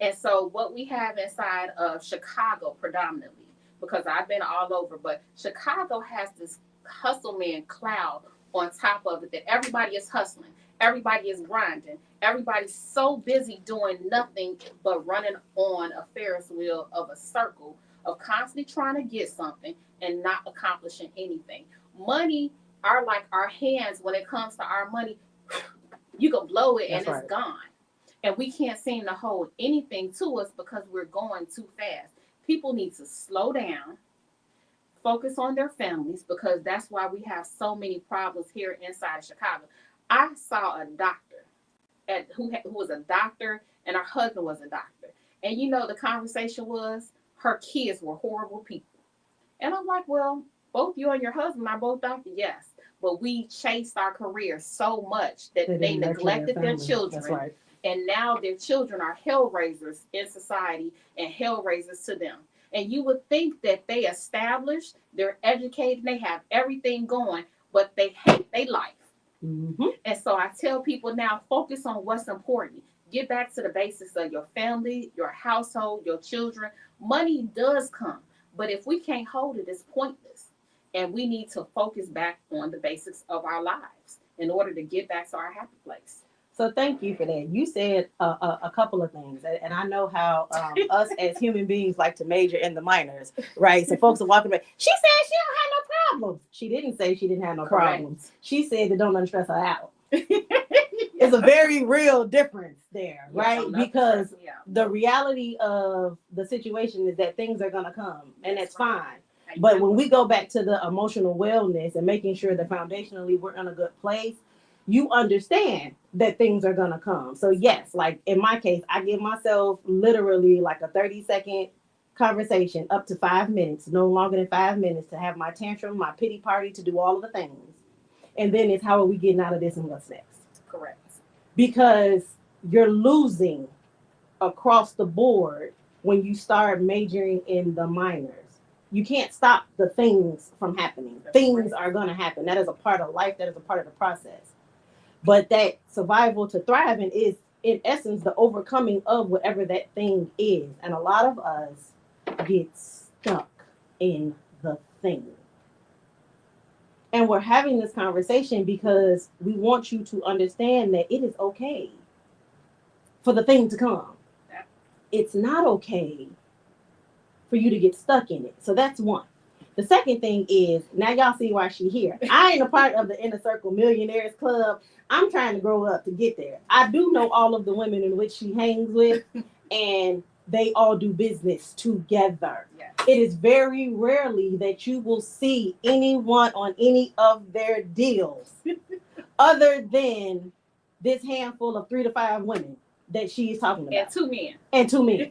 And so what we have inside of Chicago predominantly, because I've been all over, but Chicago has this hustle man cloud on top of it, that everybody is hustling, everybody is grinding, everybody's so busy doing nothing but running on a Ferris wheel of a circle of constantly trying to get something and not accomplishing anything. Money are like our hands. When it comes to our money, you can blow it and it's gone. And we can't seem to hold anything to us because we're going too fast. People need to slow down, focus on their families, because that's why we have so many problems here inside of Chicago. I saw a doctor who was a doctor, and her husband was a doctor. And you know, the conversation was her kids were horrible people. And I'm like, well, both you and your husband are both doctors, yes. But we chased our careers so much that they neglected their children. That's right. And now their children are hell raisers in society and hell raisers to them. And you would think that they established, they're educated, they have everything going, but they hate their life. And so I tell people now, focus on what's important. Get back to the basics of your family, your household, your children. Money does come, but if we can't hold it, it's pointless. And we need to focus back on the basics of our lives in order to get back to our happy place. So thank you for that. You said a couple of things, and I know how us as human beings like to major in the minors, right? So folks are walking back. She said she don't have no problems. She didn't say she didn't have no problems. She said that don't stress her out. It's a very real difference there, right? Because the reality of the situation is that things are going to come, and that's fine. But when we go back to the emotional wellness and making sure that foundationally we're in a good place, you understand that things are going to come. So yes, like in my case, I give myself literally like a 30-second conversation, up to 5 minutes, no longer than 5 minutes, to have my tantrum, my pity party, to do all of the things. And then it's how are we getting out of this and what's next? Correct. Because you're losing across the board when you start majoring in the minors. You can't stop the things from happening. Things are going to happen. That is a part of life. That is a part of the process. But that survival to thriving is, in essence, the overcoming of whatever that thing is. And a lot of us get stuck in the thing. And we're having this conversation because we want you to understand that it is okay for the thing to come. It's not okay for you to get stuck in it. So that's one. The second thing is, now y'all see why she's here. I ain't a part of the Inner Circle Millionaires Club. I'm trying to grow up to get there. I do know all of the women in which she hangs with, and they all do business together. Yes. It is very rarely that you will see anyone on any of their deals other than this handful of 3 to 5 women that she is talking about. And two men.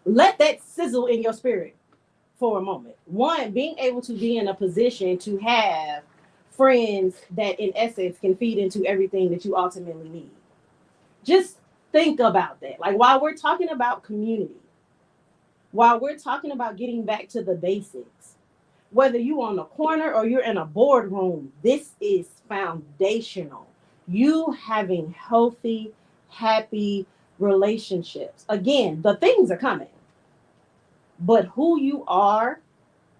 Let that sizzle in your spirit for a moment. One, being able to be in a position to have friends that in essence can feed into everything that you ultimately need. Just think about that. Like, while we're talking about community, while we're talking about getting back to the basics, whether you're on the corner or you're in a boardroom, this is foundational. You having healthy, happy relationships. Again, the things are coming. But who you are,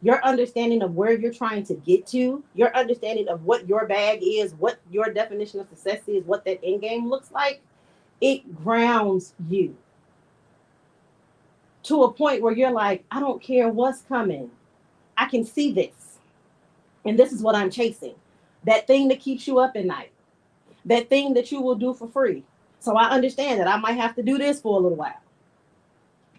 your understanding of where you're trying to get to, your understanding of what your bag is, what your definition of success is, what that end game looks like, it grounds you to a point where you're like, I don't care what's coming. I can see this. And this is what I'm chasing. That thing that keeps you up at night. That thing that you will do for free. So I understand that I might have to do this for a little while.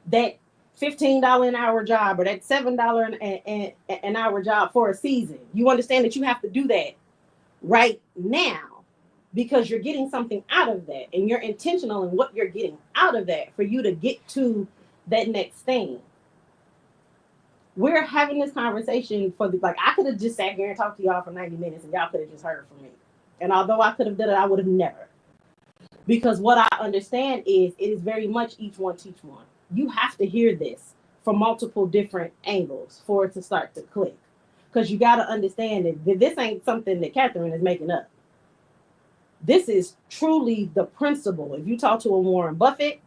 That $15 an hour job, or that $7 an hour job for a season. You understand that you have to do that right now because you're getting something out of that, and you're intentional in what you're getting out of that for you to get to that next thing. We're having this conversation I could have just sat here and talked to y'all for 90 minutes and y'all could have just heard from me. And although I could have done it, I would have never. Because what I understand is it is very much each one teach one. You have to hear this from multiple different angles for it to start to click. Because you got to understand that this ain't something that Catherine is making up. This is truly the principle. If you talk to a Warren Buffett,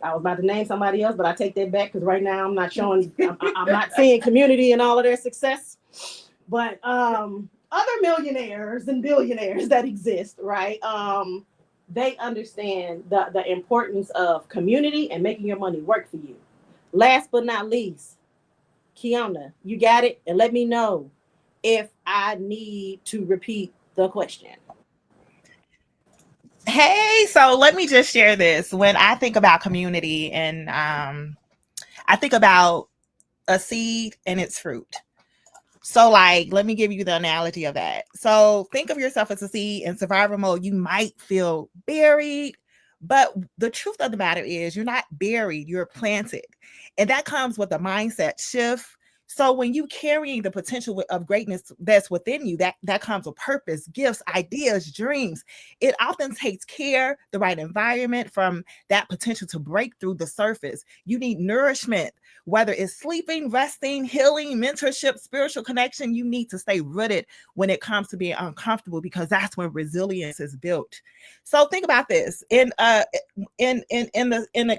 I was about to name somebody else, but I take that back because right now I'm not showing, I'm not seeing community and all of their success. But other millionaires and billionaires that exist, right? They understand the importance of community and making your money work for you. Last but not least, Kiana, you got it? And let me know if I need to repeat the question. Hey, so let me just share this. When I think about community, and I think about a seed and its fruit. So like, let me give you the analogy of that. So think of yourself as a seed. In survival mode, you might feel buried, but the truth of the matter is you're not buried, you're planted. And that comes with a mindset shift. So when you carrying the potential of greatness that's within you, that comes with purpose, gifts, ideas, dreams. It often takes care, the right environment from that potential to break through the surface. You need nourishment, whether it's sleeping, resting, healing, mentorship, spiritual connection. You need to stay rooted when it comes to being uncomfortable, because that's when resilience is built. So think about this. In the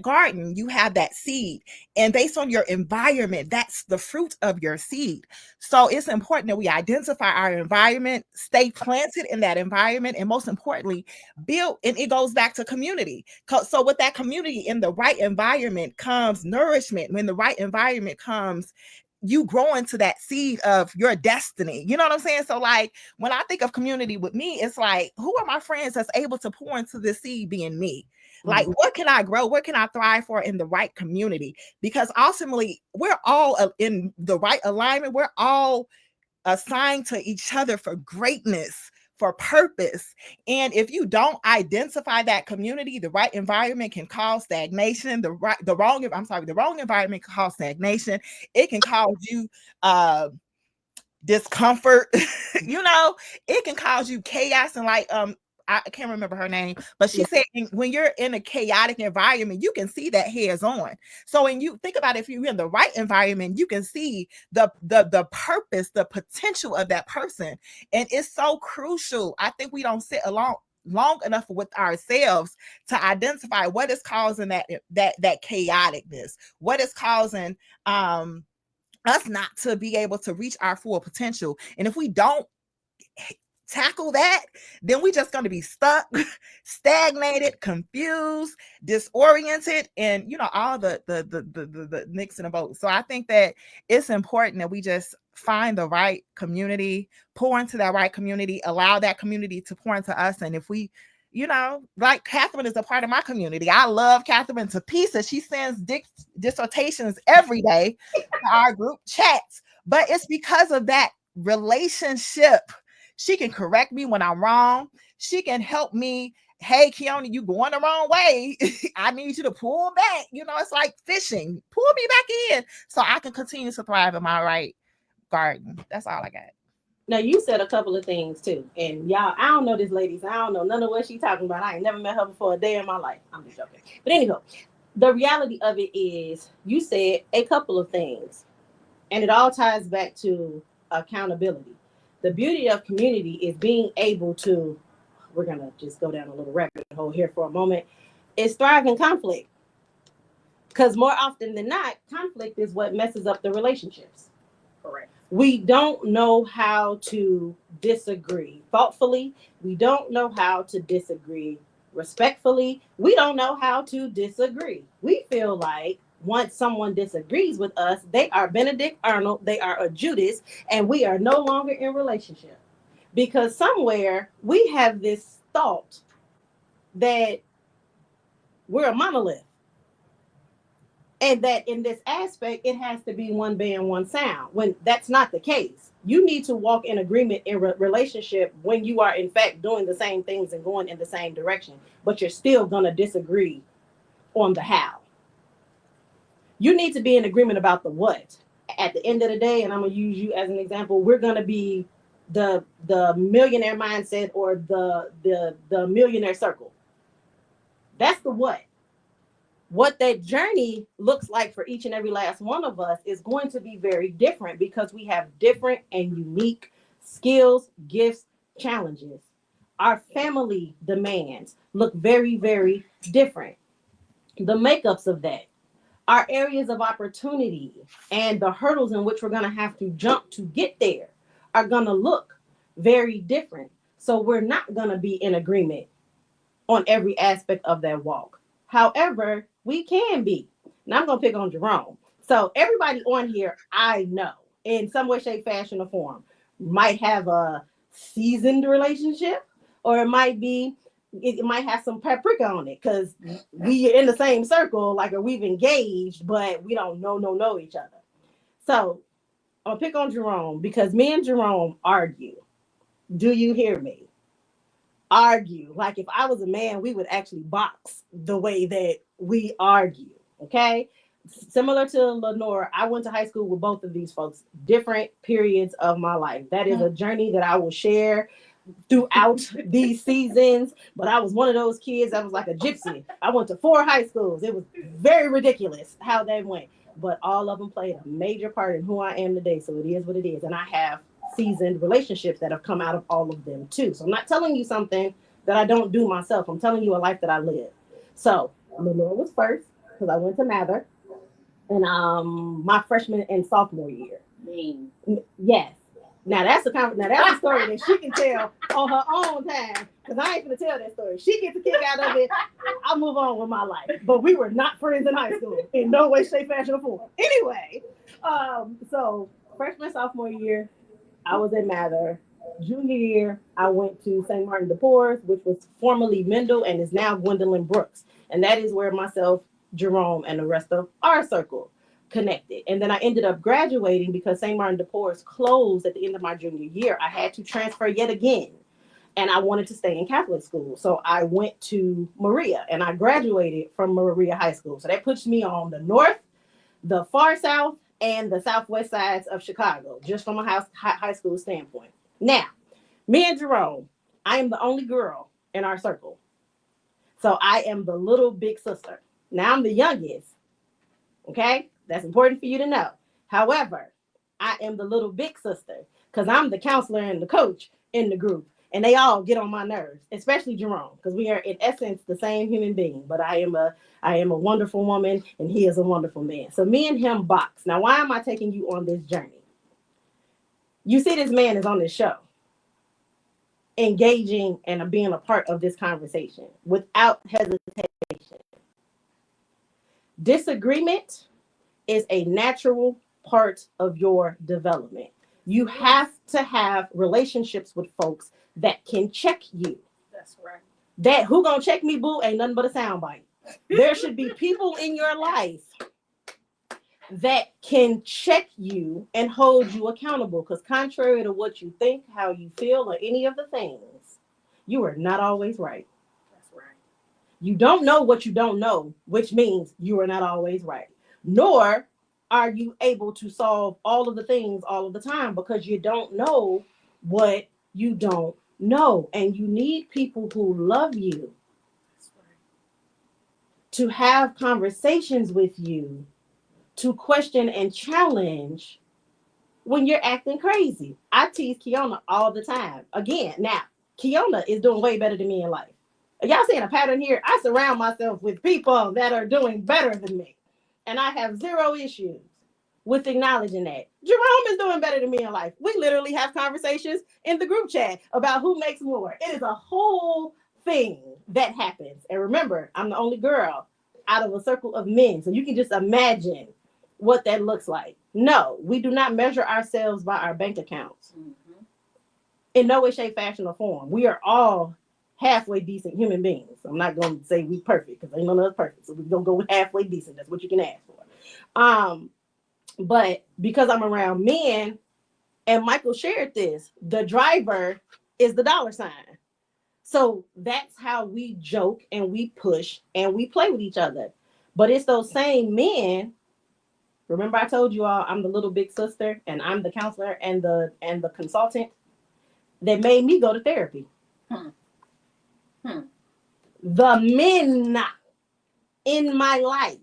garden, you have that seed, and based on your environment, that's the fruit of your seed. So it's important that we identify our environment, stay planted in that environment, and most importantly, build. And it goes back to community. So with that community, in the right environment comes nourishment. When the right environment comes, you grow into that seed of your destiny. You know what I'm saying? So like, when I think of community with me, it's like, who are my friends that's able to pour into this seed being me? Like, what can I grow? What can I thrive for in the right community? Because ultimately, we're all in the right alignment. We're all assigned to each other for greatness, for purpose. And if you don't identify that community, the right environment can cause stagnation. The wrong environment can cause stagnation. It can cause you discomfort. You know, it can cause you chaos. And like I can't remember her name, but she said when you're in a chaotic environment, you can see that heads on. So when you think about it, if you're in the right environment, you can see the purpose, the potential of that person. And it's so crucial. I think we don't sit long enough with ourselves to identify what is causing that chaoticness, what is causing us not to be able to reach our full potential. And if we don't tackle that, then we just going to be stuck, stagnated, confused, disoriented, and you know, all the nicks and the bolts. So I think that it's important that we just find the right community, pour into that right community, allow that community to pour into us. And if we, you know, like Catherine is a part of my community. I love Catherine to pieces. She sends dissertations every day to our group chats, but it's because of that relationship. She can correct me when I'm wrong. She can help me. Hey, Kiana, you going the wrong way. I need you to pull back. You know, it's like fishing. Pull me back in so I can continue to thrive in my right garden. That's all I got. Now, you said a couple of things too. And y'all, I don't know this ladies. I don't know none of what she's talking about. I ain't never met her before a day in my life. I'm just joking. But anyhow, the reality of it is you said a couple of things. And it all ties back to accountability. The beauty of community is being able to, we're going to just go down a little rabbit hole here for a moment, is thrive in conflict. Because more often than not, conflict is what messes up the relationships. Correct. We don't know how to disagree thoughtfully. We don't know how to disagree respectfully. We don't know how to disagree. We feel like once someone disagrees with us, they are Benedict Arnold, they are a Judas, and we are no longer in relationship. Because somewhere we have this thought that we're a monolith. And that in this aspect, it has to be one band, one sound, when that's not the case. You need to walk in agreement in relationship when you are, in fact, doing the same things and going in the same direction, but you're still going to disagree on the how. You need to be in agreement about the what. At the end of the day, and I'm going to use you as an example, we're going to be the millionaire mindset or the millionaire circle. That's the what. What that journey looks like for each and every last one of us is going to be very different because we have different and unique skills, gifts, challenges. Our family demands look very, very different. The makeups of that, our areas of opportunity, and the hurdles in which we're going to have to jump to get there are going to look very different. So we're not going to be in agreement on every aspect of that walk. However, we can be. Now I'm going to pick on Jerome. So everybody on here, I know, in some way, shape, fashion, or form, might have a seasoned relationship, or it might have some paprika on it because we are in the same circle, like, or we've engaged, but we don't know each other. So I'll pick on Jerome because me and Jerome argue. Do you hear me? Argue. Like if I was a man, we would actually box the way that we argue. Okay. Similar to Lenore, I went to high school with both of these folks, different periods of my life. That is a journey that I will share throughout these seasons. But I was one of those kids that was like a gypsy. I went to 4 high schools. It was very ridiculous how that went. But all of them played a major part in who I am today. So it is what it is. And I have seasoned relationships that have come out of all of them too. So I'm not telling you something that I don't do myself. I'm telling you a life that I live. So Lenore was first because I went to Mather and my freshman and sophomore year. Yes. Now that's a story that she can tell on her own time because I ain't gonna tell that story. She gets a kick out of it. I'll move on with my life. But we were not friends in high school in no way, shape, fashion, or form. Anyway, so freshman, sophomore year, I was at Mather. Junior year, I went to St. Martin de Porres, which was formerly Mendel and is now Gwendolyn Brooks. And that is where myself, Jerome, and the rest of our circle connected. And then I ended up graduating because St. Martin de Porres closed at the end of my junior year. I had to transfer yet again. And I wanted to stay in Catholic school. So I went to Maria and I graduated from Maria High School. So that puts me on the north, the far south, and the southwest sides of Chicago, just from a high school standpoint. Now, me and Jerome, I am the only girl in our circle. So I am the little big sister. Now I'm the youngest. Okay? That's important for you to know. However, I am the little big sister because I'm the counselor and the coach in the group. And they all get on my nerves, especially Jerome, because we are in essence the same human being. But I am a wonderful woman and he is a wonderful man. So me and him box. Now, why am I taking you on this journey? You see, this man is on this show, engaging and being a part of this conversation without hesitation. Disagreement is a natural part of your development. You have to have relationships with folks that can check you. That's right. That who gonna check me, boo, ain't nothing but a soundbite. There should be people in your life that can check you and hold you accountable. Because contrary to what you think, how you feel, or any of the things, you are not always right. That's right. You don't know what you don't know, which means you are not always right. Nor are you able to solve all of the things all of the time because you don't know what you don't know. And you need people who love you to have conversations with you, to question and challenge when you're acting crazy. I tease Kiona all the time. Again, now, Kiona is doing way better than me in life. Y'all seeing a pattern here? I surround myself with people that are doing better than me. And I have zero issues with acknowledging that. Jerome is doing better than me in life. We literally have conversations in the group chat about who makes more. It is a whole thing that happens. And remember, I'm the only girl out of a circle of men. So you can just imagine what that looks like. No, we do not measure ourselves by our bank accounts. Mm-hmm. In no way, shape, fashion, or form. We are all halfway decent human beings. I'm not going to say we perfect because ain't none of us perfect. So we're going to go with halfway decent. That's what you can ask for. But because I'm around men, and Michael shared this, the driver is the dollar sign. So that's how we joke and we push and we play with each other. But it's those same men. Remember I told you all I'm the little big sister and I'm the counselor and the consultant. that made me go to therapy. The men in my life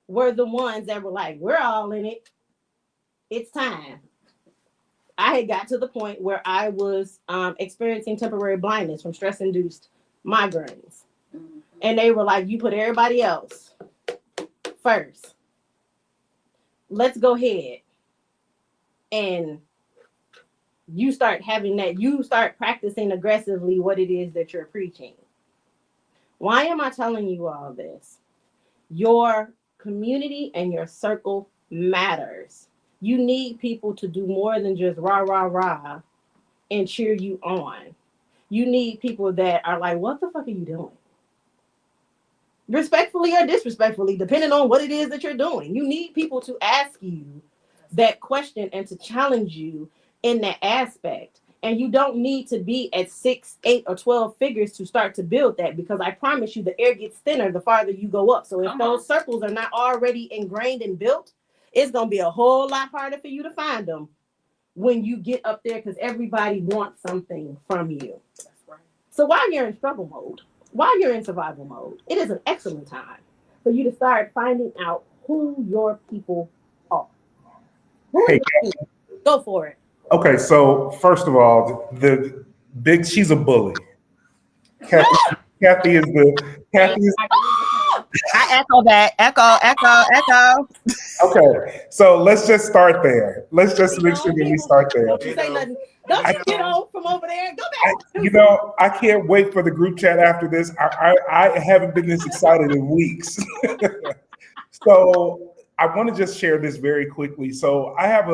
were the ones that were like, we're all in it. It's time. I had got to the point where I was experiencing temporary blindness from stress-induced migraines. And they were like, you put everybody else first. Let's go ahead and you start having that, you start practicing aggressively what it is that you're preaching. Why am I telling you all this? Your community and your circle matters. You need people to do more than just rah, rah, rah and cheer you on. You need people that are like, what the fuck are you doing? Respectfully or disrespectfully, depending on what it is that you're doing. You need people to ask you that question and to challenge you in that aspect. And you don't need to be at 6, 8, or 12 figures to start to build that, because I promise you the air gets thinner the farther you go up. So if those circles are not already ingrained and built, it's going to be a whole lot harder for you to find them when you get up there, because everybody wants something from you. That's right. So while you're in struggle mode, while you're in survival mode, it is an excellent time for you to start finding out who your people are. Hey, go for it. Okay, so first of all, she's a bully. Kathy is. I echo that. Echo. Okay, so let's just start there. Let's just make sure that we start there. Don't you say nothing. Don't you get on from over there. Go back. I can't wait for the group chat after this. I haven't been this excited in weeks. So I want to just share this very quickly. So I have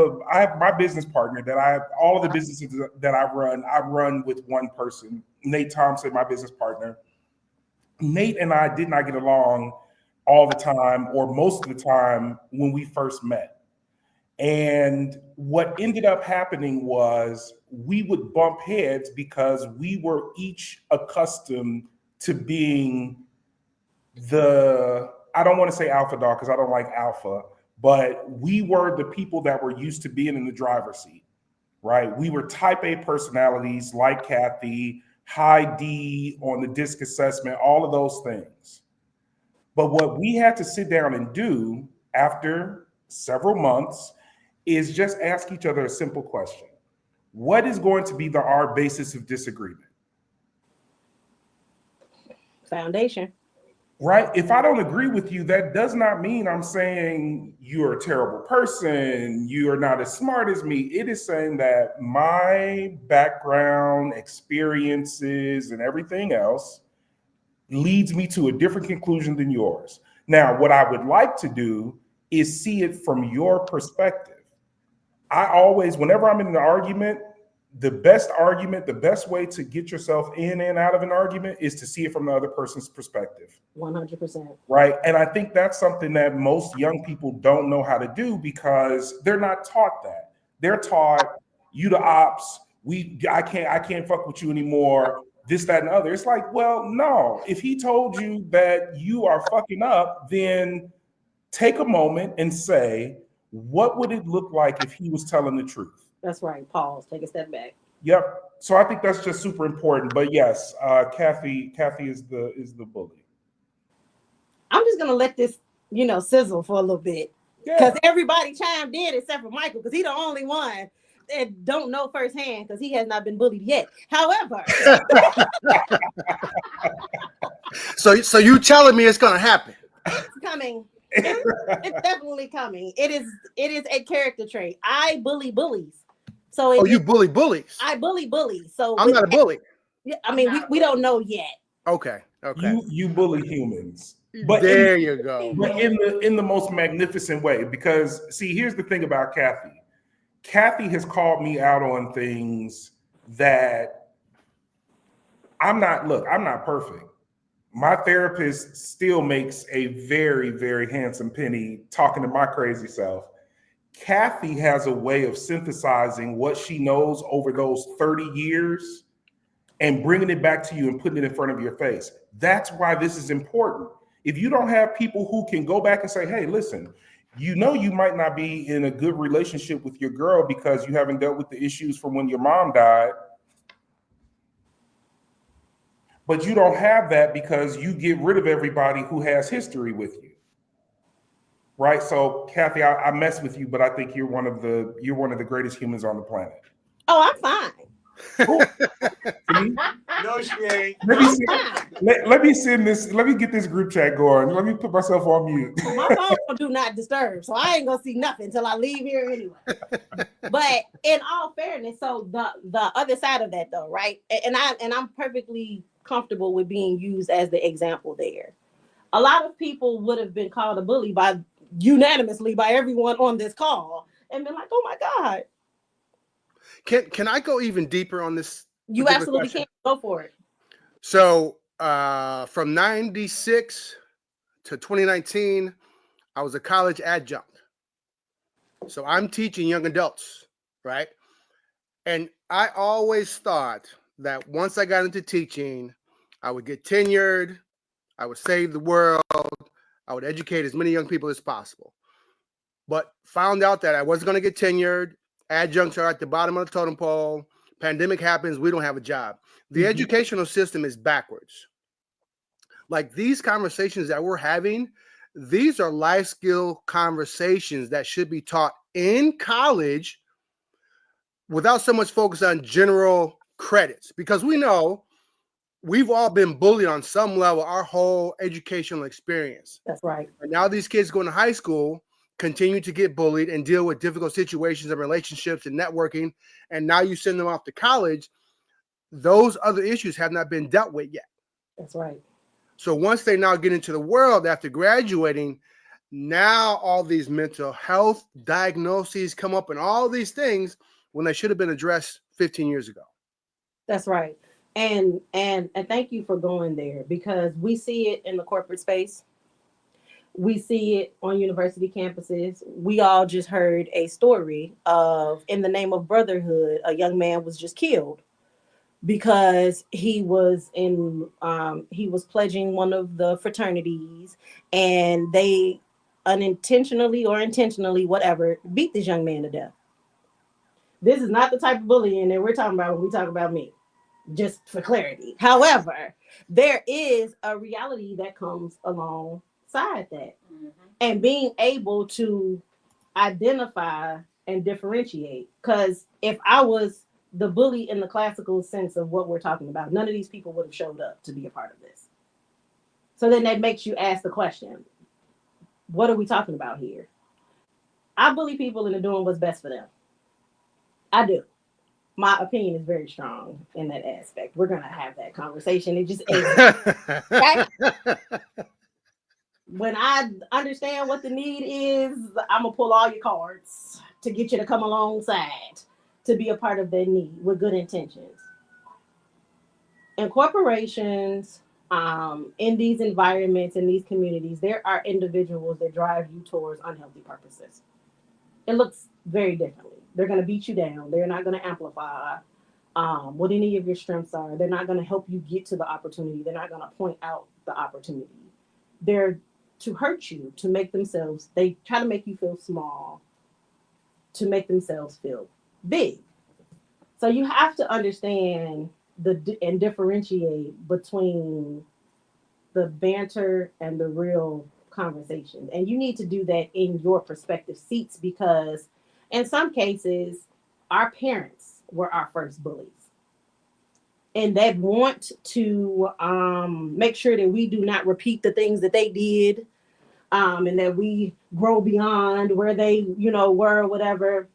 my business partner that all of the businesses that I run with one person, Nate Thompson, my business partner. Nate and I did not get along all the time, or most of the time, when we first met. And what ended up happening was we would bump heads because we were each accustomed to being I don't want to say alpha dog because I don't like alpha, but we were the people that were used to being in the driver's seat, right? We were type A personalities like Kathy, high D on the DISC assessment, all of those things. But what we had to sit down and do after several months is just ask each other a simple question. What is going to be our basis of disagreement? Foundation. Right? If I don't agree with you, that does not mean I'm saying you're a terrible person, you are not as smart as me. It is saying that my background, experiences, and everything else leads me to a different conclusion than yours. Now, what I would like to do is see it from your perspective. I always, whenever I'm in an argument, the best way to get yourself in and out of an argument is to see it from the other person's perspective. 100%. Right. And I think that's something that most young people don't know how to do because they're not taught that. They're taught, you the ops, I can't fuck with you anymore, this, that, and other. It's like, well, no, if he told you that you are fucking up, then take a moment and say, what would it look like if he was telling the truth? That's right. Pause. Take a step back. Yep. So I think that's just super important. But yes, Kathy is the bully. I'm just gonna let this, sizzle for a little bit because everybody chimed in except for Michael because he's the only one that don't know firsthand because he has not been bullied yet. However, so you telling me it's gonna happen? It's coming. It's definitely coming. It is a character trait. I bully bullies. So you bully bullies. I bully bullies. So I'm not a bully. I mean, we don't know yet. Okay. You bully humans. But there you go. But in the most magnificent way, because see, here's the thing about Kathy. Kathy has called me out on things that I'm not perfect. My therapist still makes a very, very handsome penny talking to my crazy self. Kathy has a way of synthesizing what she knows over those 30 years and bringing it back to you and putting it in front of your face. That's why this is important. If you don't have people who can go back and say, hey, listen, you know you might not be in a good relationship with your girl because you haven't dealt with the issues from when your mom died. But you don't have that because you get rid of everybody who has history with you. Right? So Kathy, I mess with you, but I think you're one of the greatest humans on the planet. Oh, I'm fine. No, she ain't. Let me send this. Let me get this group chat going. Let me put myself on mute. My phone do not disturb, so I ain't gonna see nothing until I leave here anyway. But in all fairness, so the other side of that though, right? And I'm perfectly comfortable with being used as the example there. A lot of people would have been called a bully unanimously by everyone on this call and been like, oh my God. Can I go even deeper on this? You absolutely can. Go for it. So from 96 to 2019, I was a college adjunct. So I'm teaching young adults, right? And I always thought that once I got into teaching, I would get tenured, I would save the world, I would educate as many young people as possible. But found out that I wasn't going to get tenured. Adjuncts are at the bottom of the totem pole. Pandemic happens, we don't have a job. The educational system is backwards. Like these conversations that we're having, these are life skill conversations that should be taught in college without so much focus on general credits, because we know we've all been bullied on some level our whole educational experience. That's right. And now these kids going to high school continue to get bullied and deal with difficult situations and relationships and networking. And now you send them off to college. Those other issues have not been dealt with yet. That's right. So once they now get into the world after graduating, now all these mental health diagnoses come up and all these things when they should have been addressed 15 years ago. That's right. And thank you for going there, because we see it in the corporate space. We see it on university campuses. We all just heard a story of, in the name of brotherhood, a young man was just killed because he was pledging one of the fraternities, and they unintentionally or intentionally, whatever, beat this young man to death. This is not the type of bullying that we're talking about when we talk about me, just for clarity. However, there is a reality that comes alongside that. And being able to identify and differentiate. Because if I was the bully in the classical sense of what we're talking about, none of these people would have showed up to be a part of this. So then that makes you ask the question, what are we talking about here? I bully people into doing what's best for them. I do. My opinion is very strong in that aspect. We're going to have that conversation. It just is. Right? When I understand what the need is, I'm going to pull all your cards to get you to come alongside to be a part of that need with good intentions. In corporations, in these environments, in these communities, there are individuals that drive you towards unhealthy purposes. It looks very differently. They're going to beat you down. They're not going to amplify what any of your strengths are. They're not going to help you get to the opportunity. They're not going to point out the opportunity. They're to hurt you, to make themselves, they try to make you feel small, to make themselves feel big. So you have to understand and differentiate between the banter and the real conversation. And you need to do that in your prospective seats, because in some cases, our parents were our first bullies. And that want to make sure that we do not repeat the things that they did, and that we grow beyond where they, were or whatever.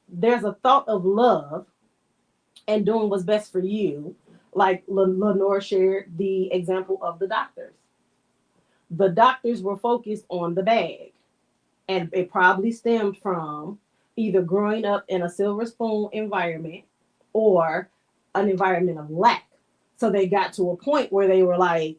There's a thought of love and doing what's best for you. Like Lenore shared the example of the doctors. The doctors were focused on the bag. And it probably stemmed from either growing up in a silver spoon environment or an environment of lack. So they got to a point where they were like,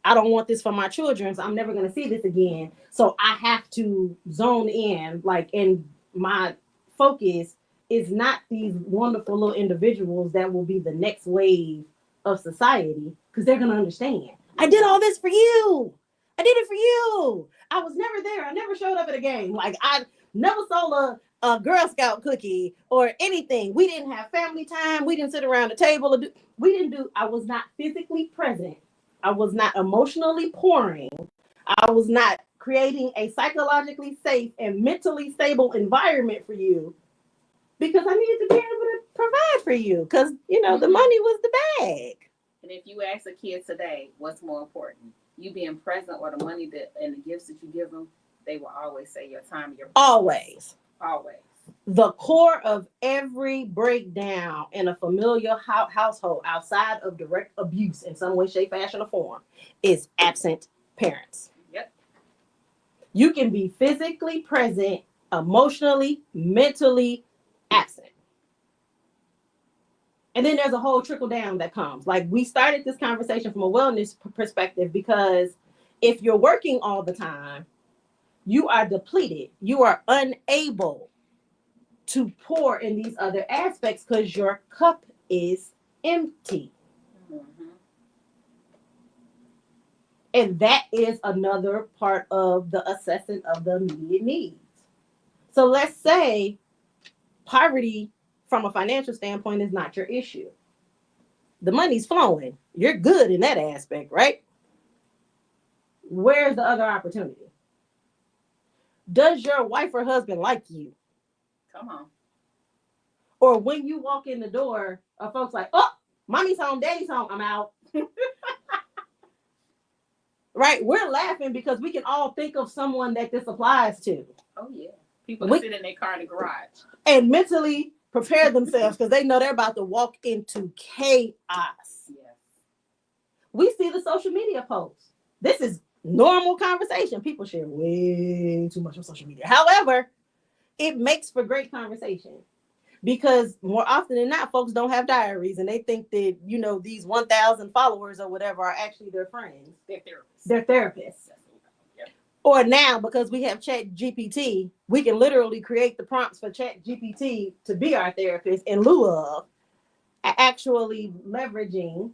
I don't want this for my children, so I'm never going to see this again. So I have to zone in, and my focus is not these wonderful little individuals that will be the next wave of society, because they're going to understand. I did all this for you. I did it for you. I was never there. I never showed up at a game. Like I never sold a Girl Scout cookie or anything. We didn't have family time. We didn't sit around the table. I was not physically present. I was not emotionally pouring. I was not creating a psychologically safe and mentally stable environment for you because I needed to be able to provide for you because, the money was the bag. And if you ask a kid today, what's more important? You being present or the money and the gifts that you give them, they will always say your time, your Always. The core of every breakdown in a familial household outside of direct abuse in some way, shape, fashion, or form is absent parents. Yep. You can be physically present, emotionally, mentally absent. And then there's a whole trickle down that comes. Like we started this conversation from a wellness perspective because if you're working all the time, you are depleted. You are unable to pour in these other aspects because your cup is empty. Mm-hmm. And that is another part of the assessing of the immediate needs. So let's say poverty from a financial standpoint is not your issue. The money's flowing. You're good in that aspect, right? Where's the other opportunity? Does your wife or husband like you? Come on. Or when you walk in the door, are folks like, oh, mommy's home, daddy's home, I'm out. Right? We're laughing because we can all think of someone that this applies to. Oh, yeah. People that sit in their car in the garage. And mentally prepare themselves because they know they're about to walk into chaos. Yeah. We see the social media posts. This is normal conversation. People share way too much on social media. However, it makes for great conversation because more often than not, folks don't have diaries and they think that, these 1,000 followers or whatever are actually their friends. They're therapists. Yep. Or now, because we have Chat GPT, we can literally create the prompts for Chat GPT to be our therapist in lieu of actually leveraging.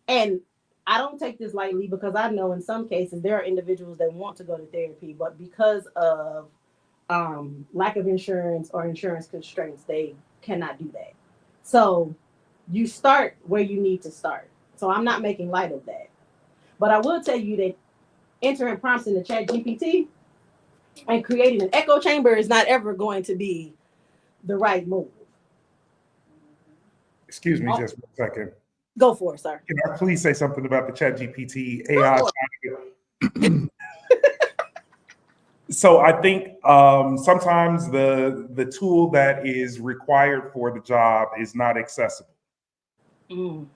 And I don't take this lightly because I know in some cases there are individuals that want to go to therapy, but because of lack of insurance or insurance constraints, they cannot do that. So you start where you need to start. So I'm not making light of that. But I will tell you that entering prompts in the Chat GPT and creating an echo chamber is not ever going to be the right move. Excuse me just one second. Go for it, sir. Can I please say something about the Chat GPT AI? So I think sometimes the tool that is required for the job is not accessible. Mm.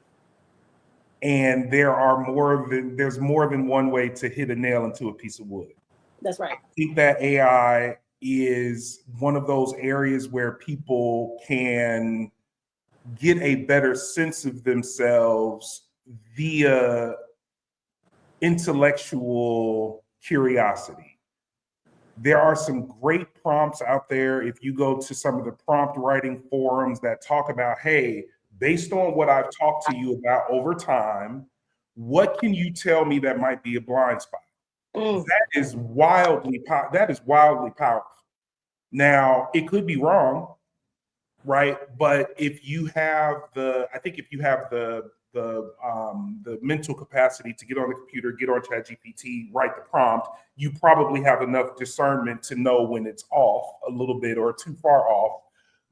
And there's more than one way to hit a nail into a piece of wood. That's right. I think that AI is one of those areas where people can get a better sense of themselves via intellectual curiosity. There are some great prompts out there. If you go to some of the prompt writing forums that talk about, hey, based on what I've talked to you about over time, what can you tell me that might be a blind spot? That is wildly powerful. Now, it could be wrong, right? But if you have the mental capacity to get on the computer, get on ChatGPT, write the prompt, you probably have enough discernment to know when it's off a little bit or too far off.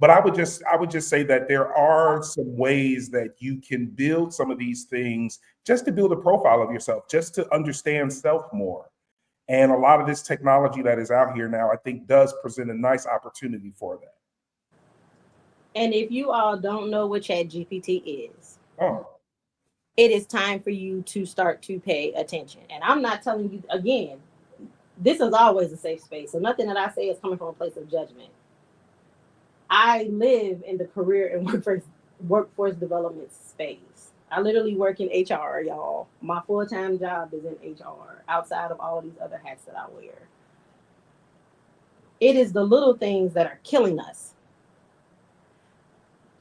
But I would just say that there are some ways that you can build some of these things just to build a profile of yourself, just to understand self more. And a lot of this technology that is out here now, I think, does present a nice opportunity for that. And if you all don't know what ChatGPT is, it is time for you to start to pay attention. And I'm not telling you, again, this is always a safe space. So nothing that I say is coming from a place of judgment. I live in the career and workforce development space. I literally work in HR, y'all. My full-time job is in HR, outside of all of these other hats that I wear. It is the little things that are killing us.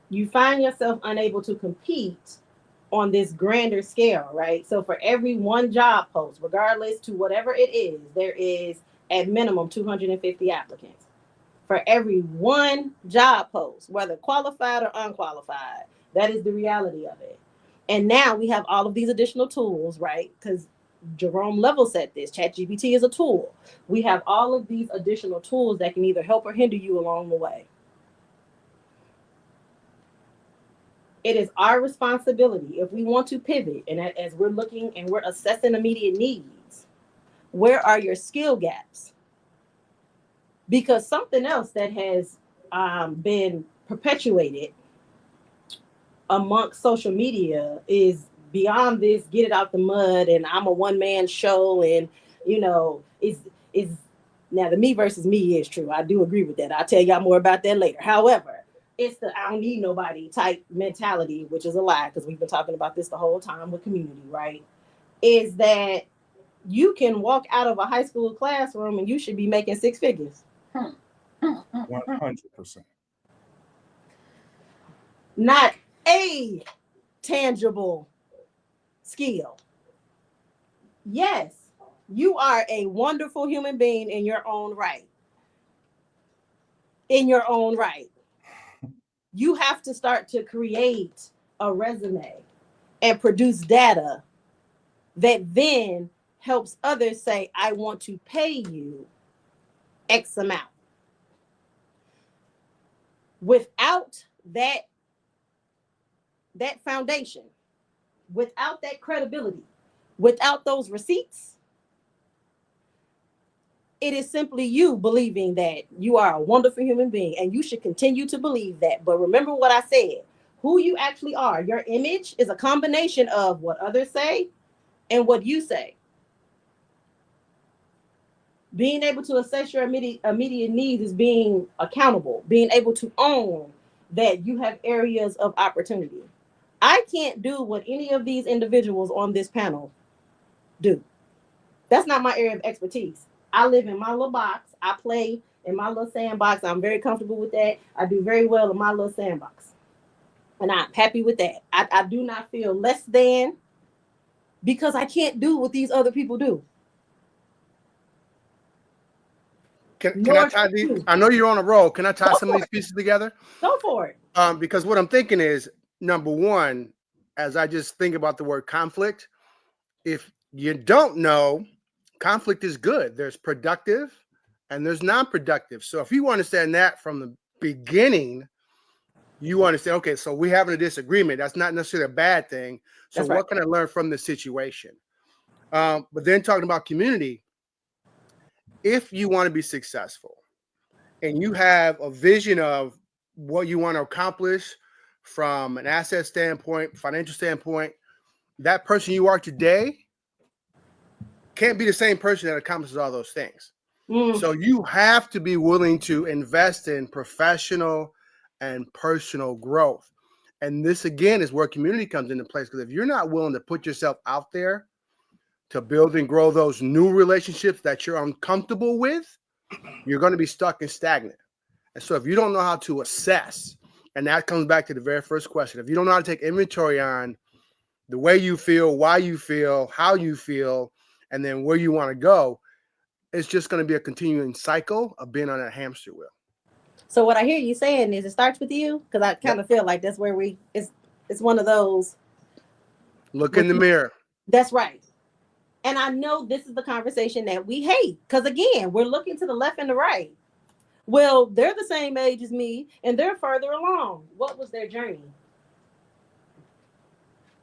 You find yourself unable to compete on this grander scale, right? So for every one job post, regardless to whatever it is, there is at minimum 250 applicants. For every one job post, whether qualified or unqualified, that is the reality of it. And now we have all of these additional tools, right? Because Jerome level set this. ChatGPT is a tool. We have all of these additional tools that can either help or hinder you along the way. It is our responsibility, if we want to pivot, and as we're looking and we're assessing immediate needs, where are your skill gaps? Because something else that has been perpetuated amongst social media is beyond this get it out the mud and I'm a one-man show, and you know, is now the me versus me is true. I do agree with that. I'll tell y'all more about that later. However, it's the I don't need nobody type mentality, which is a lie, because we've been talking about this the whole time with community, right? Is that you can walk out of a high school classroom and you should be making six figures. 100%. Not a tangible skill. Yes, you are a wonderful human being in your own right. In your own right. You have to start to create a resume and produce data that then helps others say, I want to pay you X amount. Without that foundation, without that credibility, without those receipts, it is simply you believing that you are a wonderful human being, and you should continue to believe that. But remember what I said, who you actually are. Your image is a combination of what others say and what you say. Being able to assess your immediate needs is being accountable, being able to own that you have areas of opportunity. I can't do what any of these individuals on this panel do. That's not my area of expertise. I live in my little box. I play in my little sandbox. I'm very comfortable with that. I do very well in my little sandbox. And I'm happy with that. I do not feel less than because I can't do what these other people do. Can I tie these? I know you're on a roll. Can I tie some of these pieces together? Go for it. Because what I'm thinking is, number one, as I just think about the word conflict, if you don't know, conflict is good. There's productive and there's non-productive. So if you understand that from the beginning, you understand, okay, so we're having a disagreement. That's not necessarily a bad thing. So That's right. What can I learn from this situation? But then talking about community, if you want to be successful and you have a vision of what you want to accomplish from an asset standpoint, financial standpoint, that person you are today can't be the same person that accomplishes all those things. So you have to be willing to invest in professional and personal growth. And this, again, is where community comes into place, because if you're not willing to put yourself out there to build and grow those new relationships that you're uncomfortable with, you're going to be stuck and stagnant. And so if you don't know how to assess, and that comes back to the very first question, if you don't know how to take inventory on the way you feel, why you feel, how you feel, and then where you want to go, it's just going to be a continuing cycle of being on that hamster wheel. So what I hear you saying is it starts with you, because I kind of feel like that's where it's one of those. Look in the mirror. That's right. And I know this is the conversation that we hate, because again, we're looking to the left and the right. Well, they're the same age as me and they're further along. What was their journey?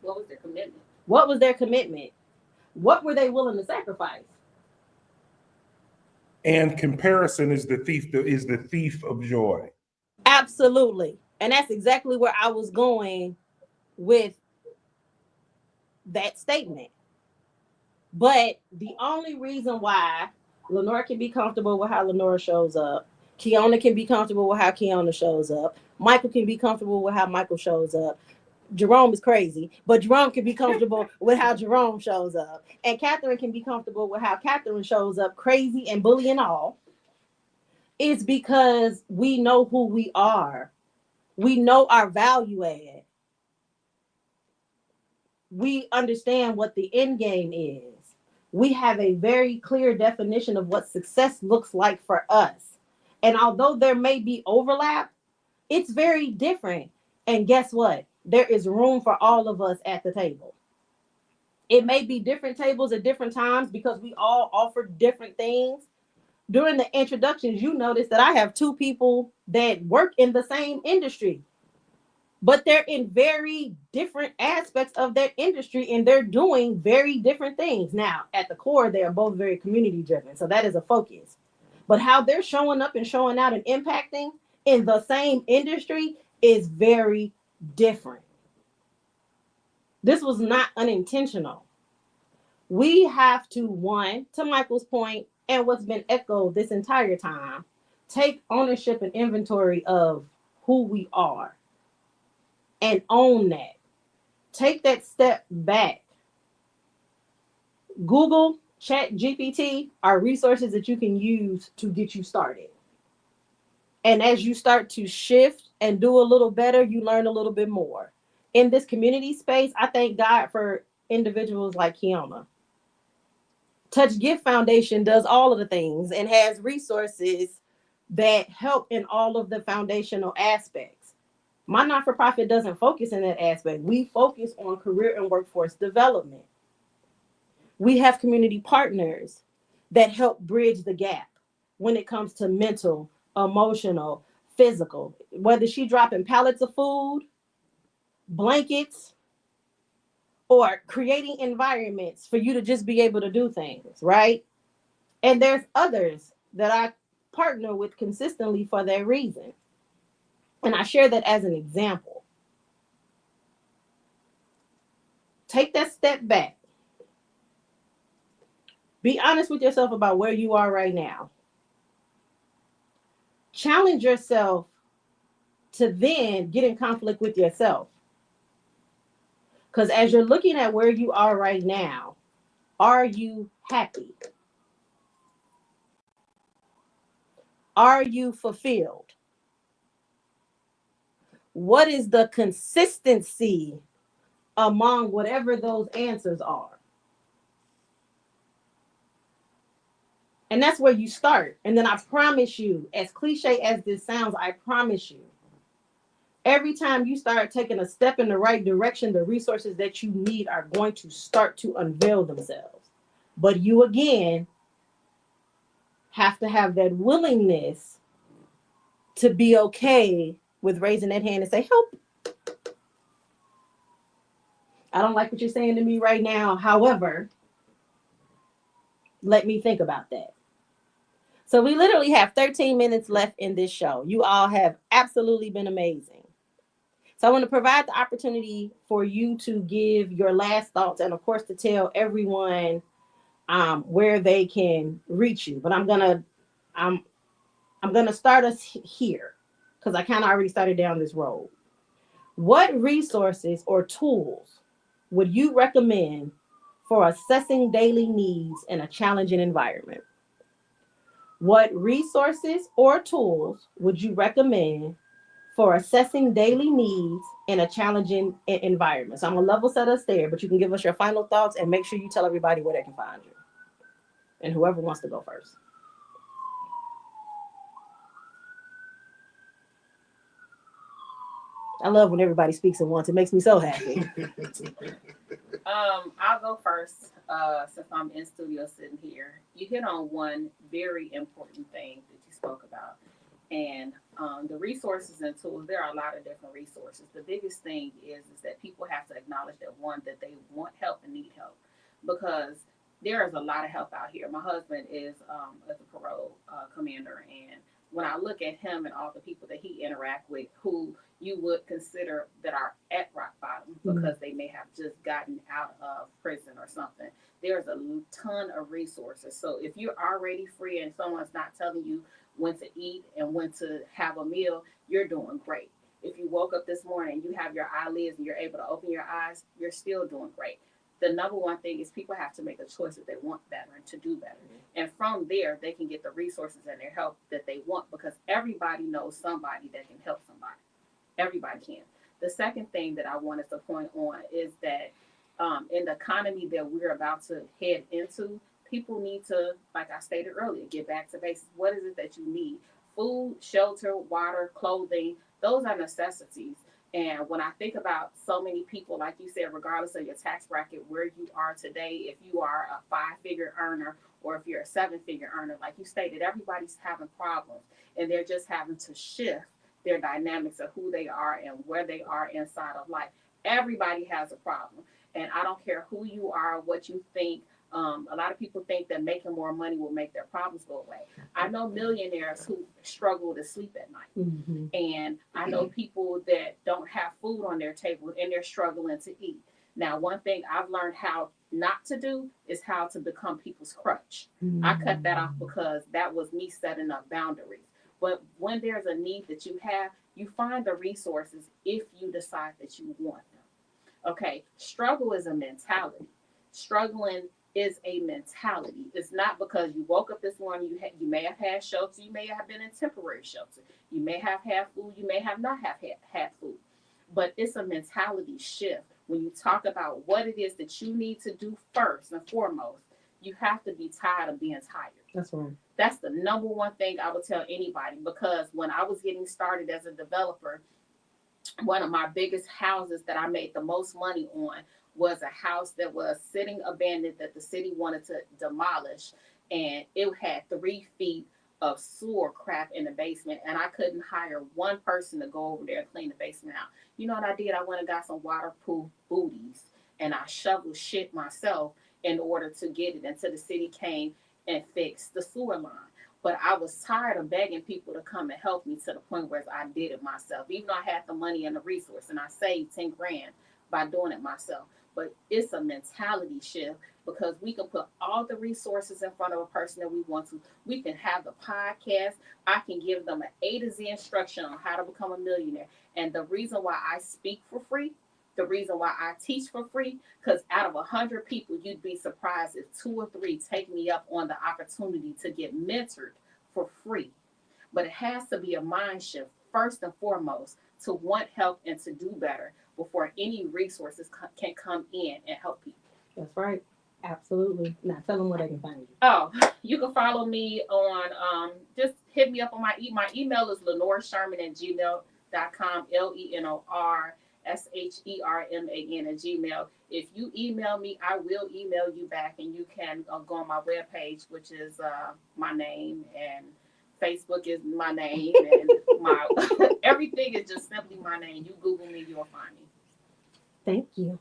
What was their commitment? What was their commitment? What were they willing to sacrifice? And comparison is the thief of joy. Absolutely. And that's exactly where I was going with that statement. But the only reason why Lenore can be comfortable with how Lenore shows up, Kiona can be comfortable with how Kiona shows up, Michael can be comfortable with how Michael shows up, Jerome is crazy, but Jerome can be comfortable with how Jerome shows up, and Catherine can be comfortable with how Catherine shows up, crazy and bully and all. It's because we know who we are. We know our value add. we understand what the end game is. We have a very clear definition of what success looks like for us. And although there may be overlap, it's very different. And guess what? There is room for all of us at the table. It may be different tables at different times because we all offer different things. During the introductions, you notice that I have two people that work in the same industry, but they're in very different aspects of their industry and they're doing very different things. Now, at the core, they are both very community driven. So that is a focus. But how they're showing up and showing out and impacting in the same industry is very different. This was not unintentional. We have to, one, to Michael's point, and what's been echoed this entire time, take ownership and inventory of who we are and own that. Take that step back. Google, ChatGPT are resources that you can use to get you started. And as you start to shift and do a little better, you learn a little bit more. In this community space, I thank God for individuals like Kiana. Touch Gift Foundation does all of the things and has resources that help in all of the foundational aspects. My not-for-profit doesn't focus in that aspect. We focus on career and workforce development. We have community partners that help bridge the gap when it comes to mental, emotional, physical. Whether she dropping pallets of food, blankets, or creating environments for you to just be able to do things, right? And there's others that I partner with consistently for that reason. And I share that as an example. Take that step back. Be honest with yourself about where you are right now. Challenge yourself to then get in conflict with yourself. Because as you're looking at where you are right now, are you happy? Are you fulfilled? What is the consistency among whatever those answers are? And that's where you start. And then I promise you, as cliche as this sounds, I promise you, every time you start taking a step in the right direction, the resources that you need are going to start to unveil themselves. But you, again, have to have that willingness to be okay with raising that hand and say, help. I don't like what you're saying to me right now. However, let me think about that. So we literally have 13 minutes left in this show. You all have absolutely been amazing. So I want to provide the opportunity for you to give your last thoughts and, of course, to tell everyone where they can reach you. But I'm gonna start us here because I kind of already started down this road. What resources or tools would you recommend for assessing daily needs in a challenging environment? What resources or tools would you recommend for assessing daily needs in a challenging environment? So I'm gonna level set us there, but you can give us your final thoughts and make sure you tell everybody where they can find you. And whoever wants to go first. I love when everybody speaks at once. It makes me so happy. I'll go first, since I'm in studio sitting here. You hit on one very important thing that you spoke about. And the resources and tools, there are a lot of different resources. The biggest thing is that people have to acknowledge that, one, that they want help and need help, because there is a lot of help out here. My husband is a parole commander, and when I look at him and all the people that he interact with, who you would consider that are at rock bottom because they may have just gotten out of prison or something, there's a ton of resources. So if you're already free and someone's not telling you when to eat and when to have a meal, you're doing great. If you woke up this morning, you have your eyelids and you're able to open your eyes, you're still doing great. The number one thing is people have to make a choice that they want better and to do better. And from there, they can get the resources and their help that they want, because everybody knows somebody that can help somebody. Everybody can. The second thing that I wanted to point on is that in the economy that we're about to head into, people need to, like I stated earlier, get back to basics. What is it that you need? Food, shelter, water, clothing, those are necessities. And when I think about so many people, like you said, regardless of your tax bracket, where you are today, if you are a 5-figure earner or if you're a 7-figure earner, like you stated, everybody's having problems and they're just having to shift their dynamics of who they are and where they are inside of life. Everybody has a problem. And I don't care who you are, what you think. A lot of people think that making more money will make their problems go away. I know millionaires who struggle to sleep at night. Mm-hmm. And I know people that don't have food on their table and they're struggling to eat. Now, one thing I've learned how not to do is how to become people's crutch. Mm-hmm. I cut that off because that was me setting up boundaries. But when there's a need that you have, you find the resources if you decide that you want them. Okay, struggle is a mentality. Struggling is a mentality. It's not because you woke up this morning, you may have had shelter, you may have been in temporary shelter, you may have had food, you may have not have had food. But it's a mentality shift. When you talk about what it is that you need to do first and foremost, you have to be tired of being tired. That's right. That's the number one thing I would tell anybody, because when I was getting started as a developer, one of my biggest houses that I made the most money on was a house that was sitting abandoned that the city wanted to demolish. And it had 3 feet of sewer crap in the basement. And I couldn't hire one person to go over there and clean the basement out. You know what I did? I went and got some waterproof booties and I shoveled shit myself in order to get it until the city came and fixed the sewer line. But I was tired of begging people to come and help me to the point where I did it myself. Even though I had the money and the resource, and I saved 10 grand by doing it myself. But it's a mentality shift, because we can put all the resources in front of a person that we want to. We can have the podcast. I can give them an A to Z instruction on how to become a millionaire. And the reason why I speak for free, the reason why I teach for free, because out of 100 people, you'd be surprised if 2 or 3 take me up on the opportunity to get mentored for free. But it has to be a mind shift, first and foremost, to want help and to do better before any resources can come in and help people. That's right. Absolutely. Now tell them where they can find you. Oh, you can follow me on, just hit me up on my email is lenorsherman@gmail.com, LENORSHERMAN@gmail. If you email me, I will email you back, and you can go on my webpage, which is my name, and Facebook is my name, and my everything is just simply my name. You Google me, you'll find me. Thank you.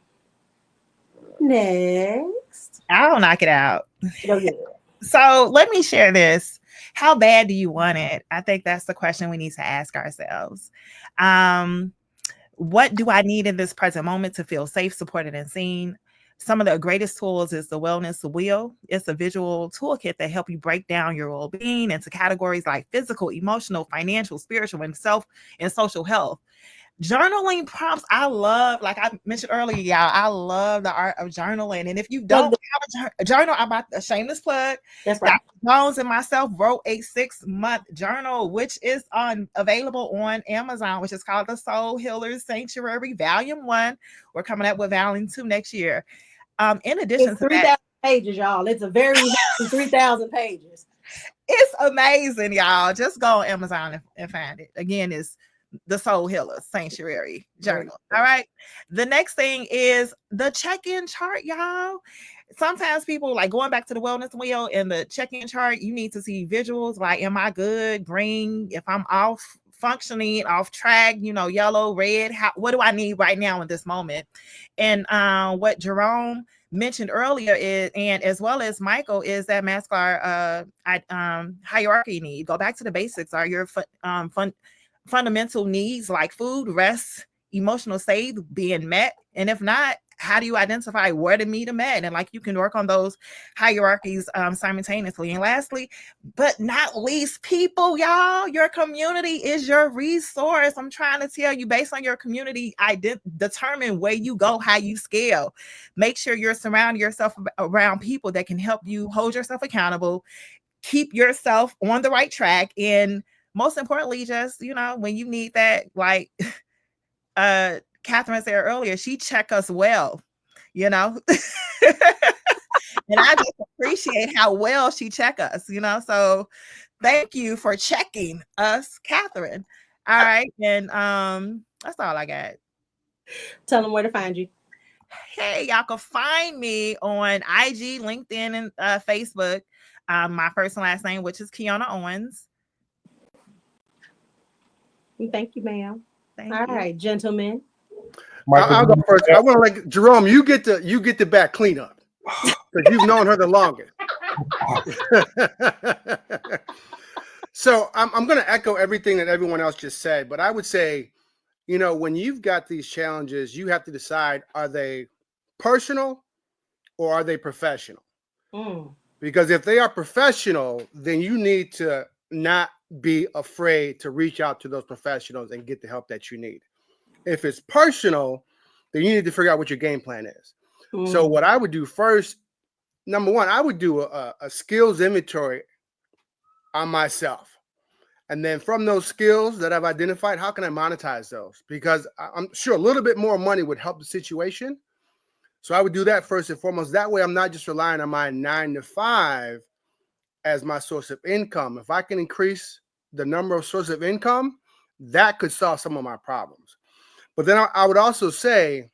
Next. I'll knock it out. Go ahead. So let me share this. How bad do you want it? I think that's the question we need to ask ourselves. What do I need in this present moment to feel safe, supported, and seen? Some of the greatest tools is the wellness wheel. It's a visual toolkit that helps you break down your well-being into categories like physical, emotional, financial, spiritual, and self and social health. Journaling prompts, I love, like I mentioned earlier, y'all, I love the art of journaling. And if you don't have a journal, I'm about a shameless plug. That's right. Dr. Jones and myself wrote a 6-month journal, which is available on Amazon, which is called The Soul Healer's Sanctuary Volume 1. We're coming up with Volume 2 next year. In addition it's to 3,000 pages, y'all. It's a very 3,000 pages. It's amazing, y'all. Just go on Amazon and find it. Again, it's The Soul Healer Sanctuary Journal. All right. The next thing is the check-in chart, y'all. Sometimes people like going back to the wellness wheel and the check-in chart, you need to see visuals like, am I good? Green. If I'm off functioning, off track, yellow, red, what do I need right now in this moment? And what Jerome mentioned earlier is, and as well as Michael, is that Mascar hierarchy need. Go back to the basics. Are your fundamental needs like food, rest, emotional state being met? And if not, how do you identify where to meet them at? And like you can work on those hierarchies simultaneously. And lastly, but not least, people, y'all, your community is your resource. I'm trying to tell you, based on your community, determine where you go, how you scale. Make sure you're surrounding yourself around people that can help you hold yourself accountable, keep yourself on the right track, and most importantly, just, when you need that, like Catherine said earlier, she check us well. you know. And I just appreciate how well she check us, you know. So thank you for checking us, Catherine. All right. And that's all I got. Tell them where to find you. Hey, y'all can find me on IG, LinkedIn, and Facebook. My first and last name, which is Kiana Owens. Thank you, ma'am. Thank All you. right, gentlemen. I'll go first. I want to like Jerome. You get the back cleanup because you've known her the longest. So I'm going to echo everything that everyone else just said, but I would say, you know, when you've got these challenges, you have to decide: are they personal or are they professional? Because if they are professional, then you need to not be afraid to reach out to those professionals and get the help that you need. If it's personal, then you need to figure out what your game plan is. So what I would do first, number one, I would do a skills inventory on myself. And then from those skills that I've identified, how can I monetize those? Because I'm sure a little bit more money would help the situation. So I would do that first and foremost. That way I'm not just relying on my 9 to 5 as my source of income. If I can increase the number of sources of income, that could solve some of my problems. But then I would also say,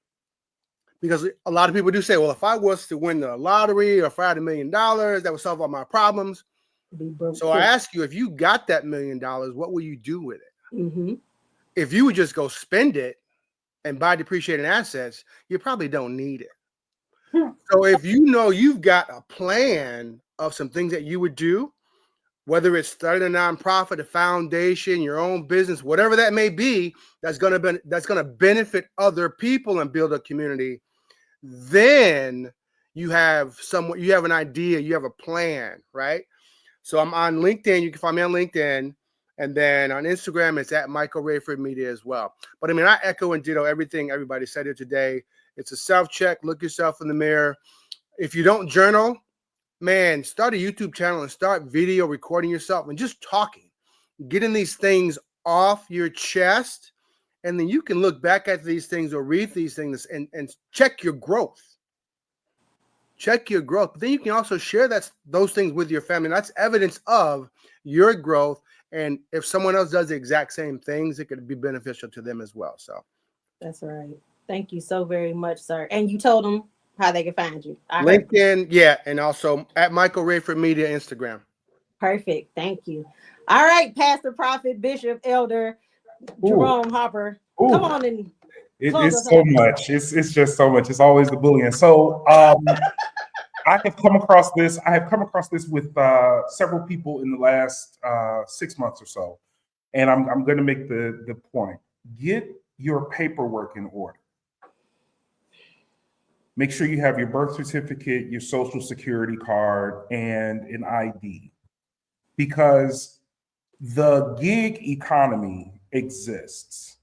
because a lot of people do say, well, if I was to win the lottery or if I had $1 million, that would solve all my problems. So I ask you, if you got that $1 million, what will you do with it? If you would just go spend it and buy depreciating assets, you probably don't need it. So if you know you've got a plan of some things that you would do, whether it's starting a nonprofit, a foundation, your own business, whatever that may be, that's going to benefit other people and build a community, then you have an idea, you have a plan, right? So I'm on LinkedIn. You can find me on LinkedIn. And then on Instagram, it's at Michael Rayford Media as well. But I mean, I echo and ditto everything everybody said here today. It's a self-check. Look yourself in the mirror. If you don't journal, man, start a YouTube channel and start video recording yourself and just talking, getting these things off your chest. And then you can look back at these things or read these things and check your growth. Check your growth. But then you can also share those things with your family. That's evidence of your growth. And if someone else does the exact same things, it could be beneficial to them as well. So that's right. Thank you so very much, sir. And you told them how they can find you. LinkedIn, yeah, and also at Michael Rayford Media Instagram. Perfect. Thank you. All right, Pastor, Prophet, Bishop, Elder, Jerome Harper. Come on and it's so much. It's just so much. It's always the bullying. So I have come across this with several people in the last 6 months or so, and I'm going to make the point: get your paperwork in order. Make sure you have your birth certificate, your social security card, and an ID, because the gig economy exists,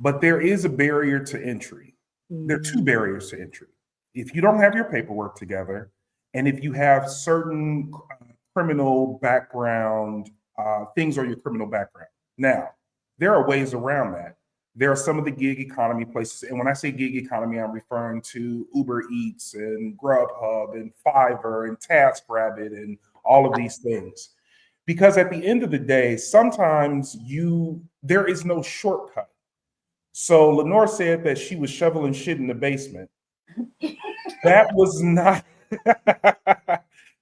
but there is a barrier to entry. There are two barriers to entry. If you don't have your paperwork together, and if you have certain criminal background, things on your criminal background. Now, there are ways around that. There are some of the gig economy places. And when I say gig economy, I'm referring to Uber Eats and Grubhub and Fiverr and TaskRabbit and all of these things. Because at the end of the day, sometimes there is no shortcut. So Lenore said that she was shoveling shit in the basement. That was not,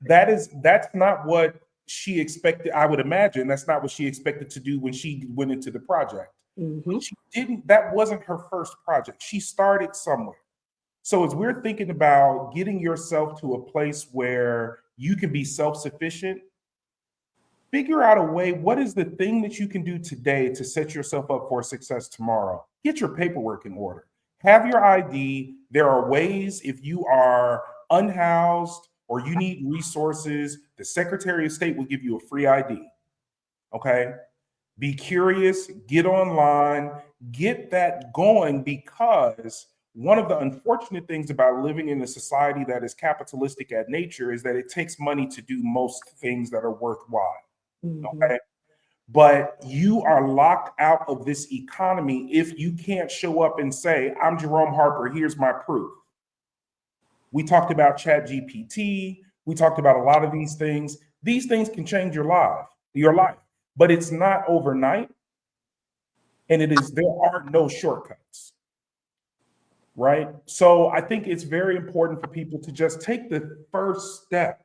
that's not what she expected. I would imagine that's not what she expected to do when she went into the project. That wasn't her first project. She started somewhere. So as we're thinking about getting yourself to a place where you can be self-sufficient, figure out a way, what is the thing that you can do today to set yourself up for success tomorrow? Get your paperwork in order. Have your ID. There are ways, if you are unhoused or you need resources, the Secretary of State will give you a free ID. Okay? Be curious, get online, get that going, because one of the unfortunate things about living in a society that is capitalistic at nature is that it takes money to do most things that are worthwhile. Okay? But you are locked out of this economy if you can't show up and say, I'm Jerome Harper, here's my proof. We talked about ChatGPT. We talked about a lot of these things. These things can change your life, but it's not overnight. And there are no shortcuts, right? So I think it's very important for people to just take the first step.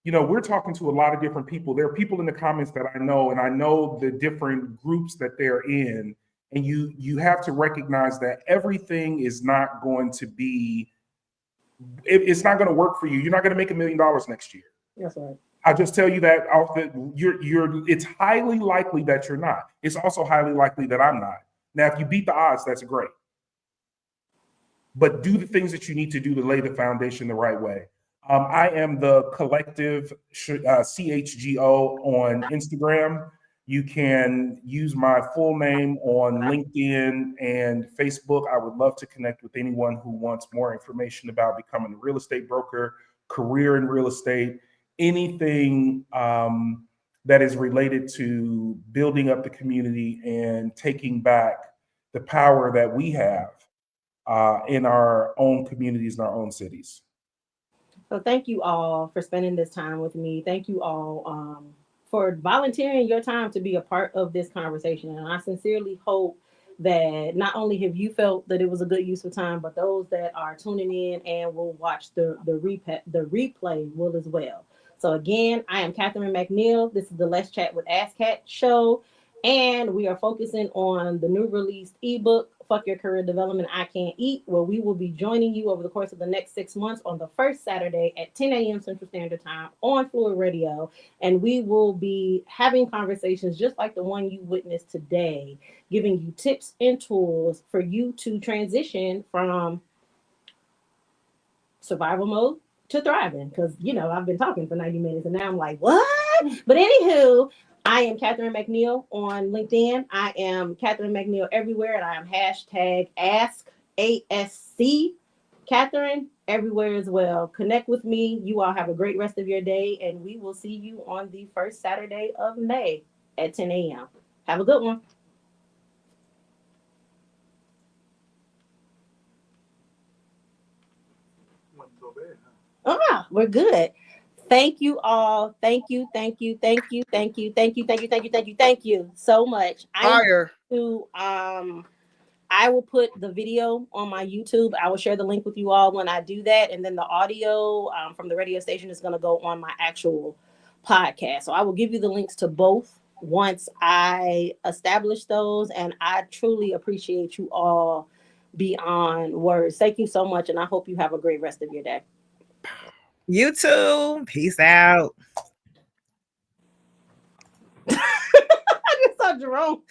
You know, we're talking to a lot of different people. There are people in the comments that I know, and I know the different groups that they're in. And you have to recognize that everything is not going to be, it's not going to work for you. You're not going to make $1 million next year. That's right. I'll just tell you that it's highly likely that you're not. It's also highly likely that I'm not. Now, if you beat the odds, that's great. But do the things that you need to do to lay the foundation the right way. I am the collective CHGO on Instagram. You can use my full name on LinkedIn and Facebook. I would love to connect with anyone who wants more information about becoming a real estate broker, career in real estate, anything that is related to building up the community and taking back the power that we have in our own communities and our own cities. So thank you all for spending this time with me. Thank you all for volunteering your time to be a part of this conversation. And I sincerely hope that not only have you felt that it was a good use of time, but those that are tuning in and will watch the replay will as well. So again, I am Catherine McNeil. This is the Let's Chat with Ask Cat show. And we are focusing on the new released ebook, Fuck Your Career Development, I Can't Eat, where we will be joining you over the course of the next 6 months on the first Saturday at 10 a.m. Central Standard Time on Fluent Radio. And we will be having conversations just like the one you witnessed today, giving you tips and tools for you to transition from survival mode to thriving. Because, you know, I've been talking for 90 minutes and now I'm like, what? But anywho, I am Catherine McNeil on LinkedIn. I am Catherine McNeil everywhere, and I am hashtag AskASC Catherine everywhere as well. Connect with me. You all have a great rest of your day, and we will see you on the first Saturday of May at 10 a.m. Have a good one. We're good. Thank you all. Thank you so much. I will put the video on my YouTube. I will share the link with you all when I do that. And then the audio from the radio station is going to go on my actual podcast. So I will give you the links to both once I establish those. And I truly appreciate you all beyond words. Thank you so much. And I hope you have a great rest of your day. You too. Peace out. I just saw Jerome.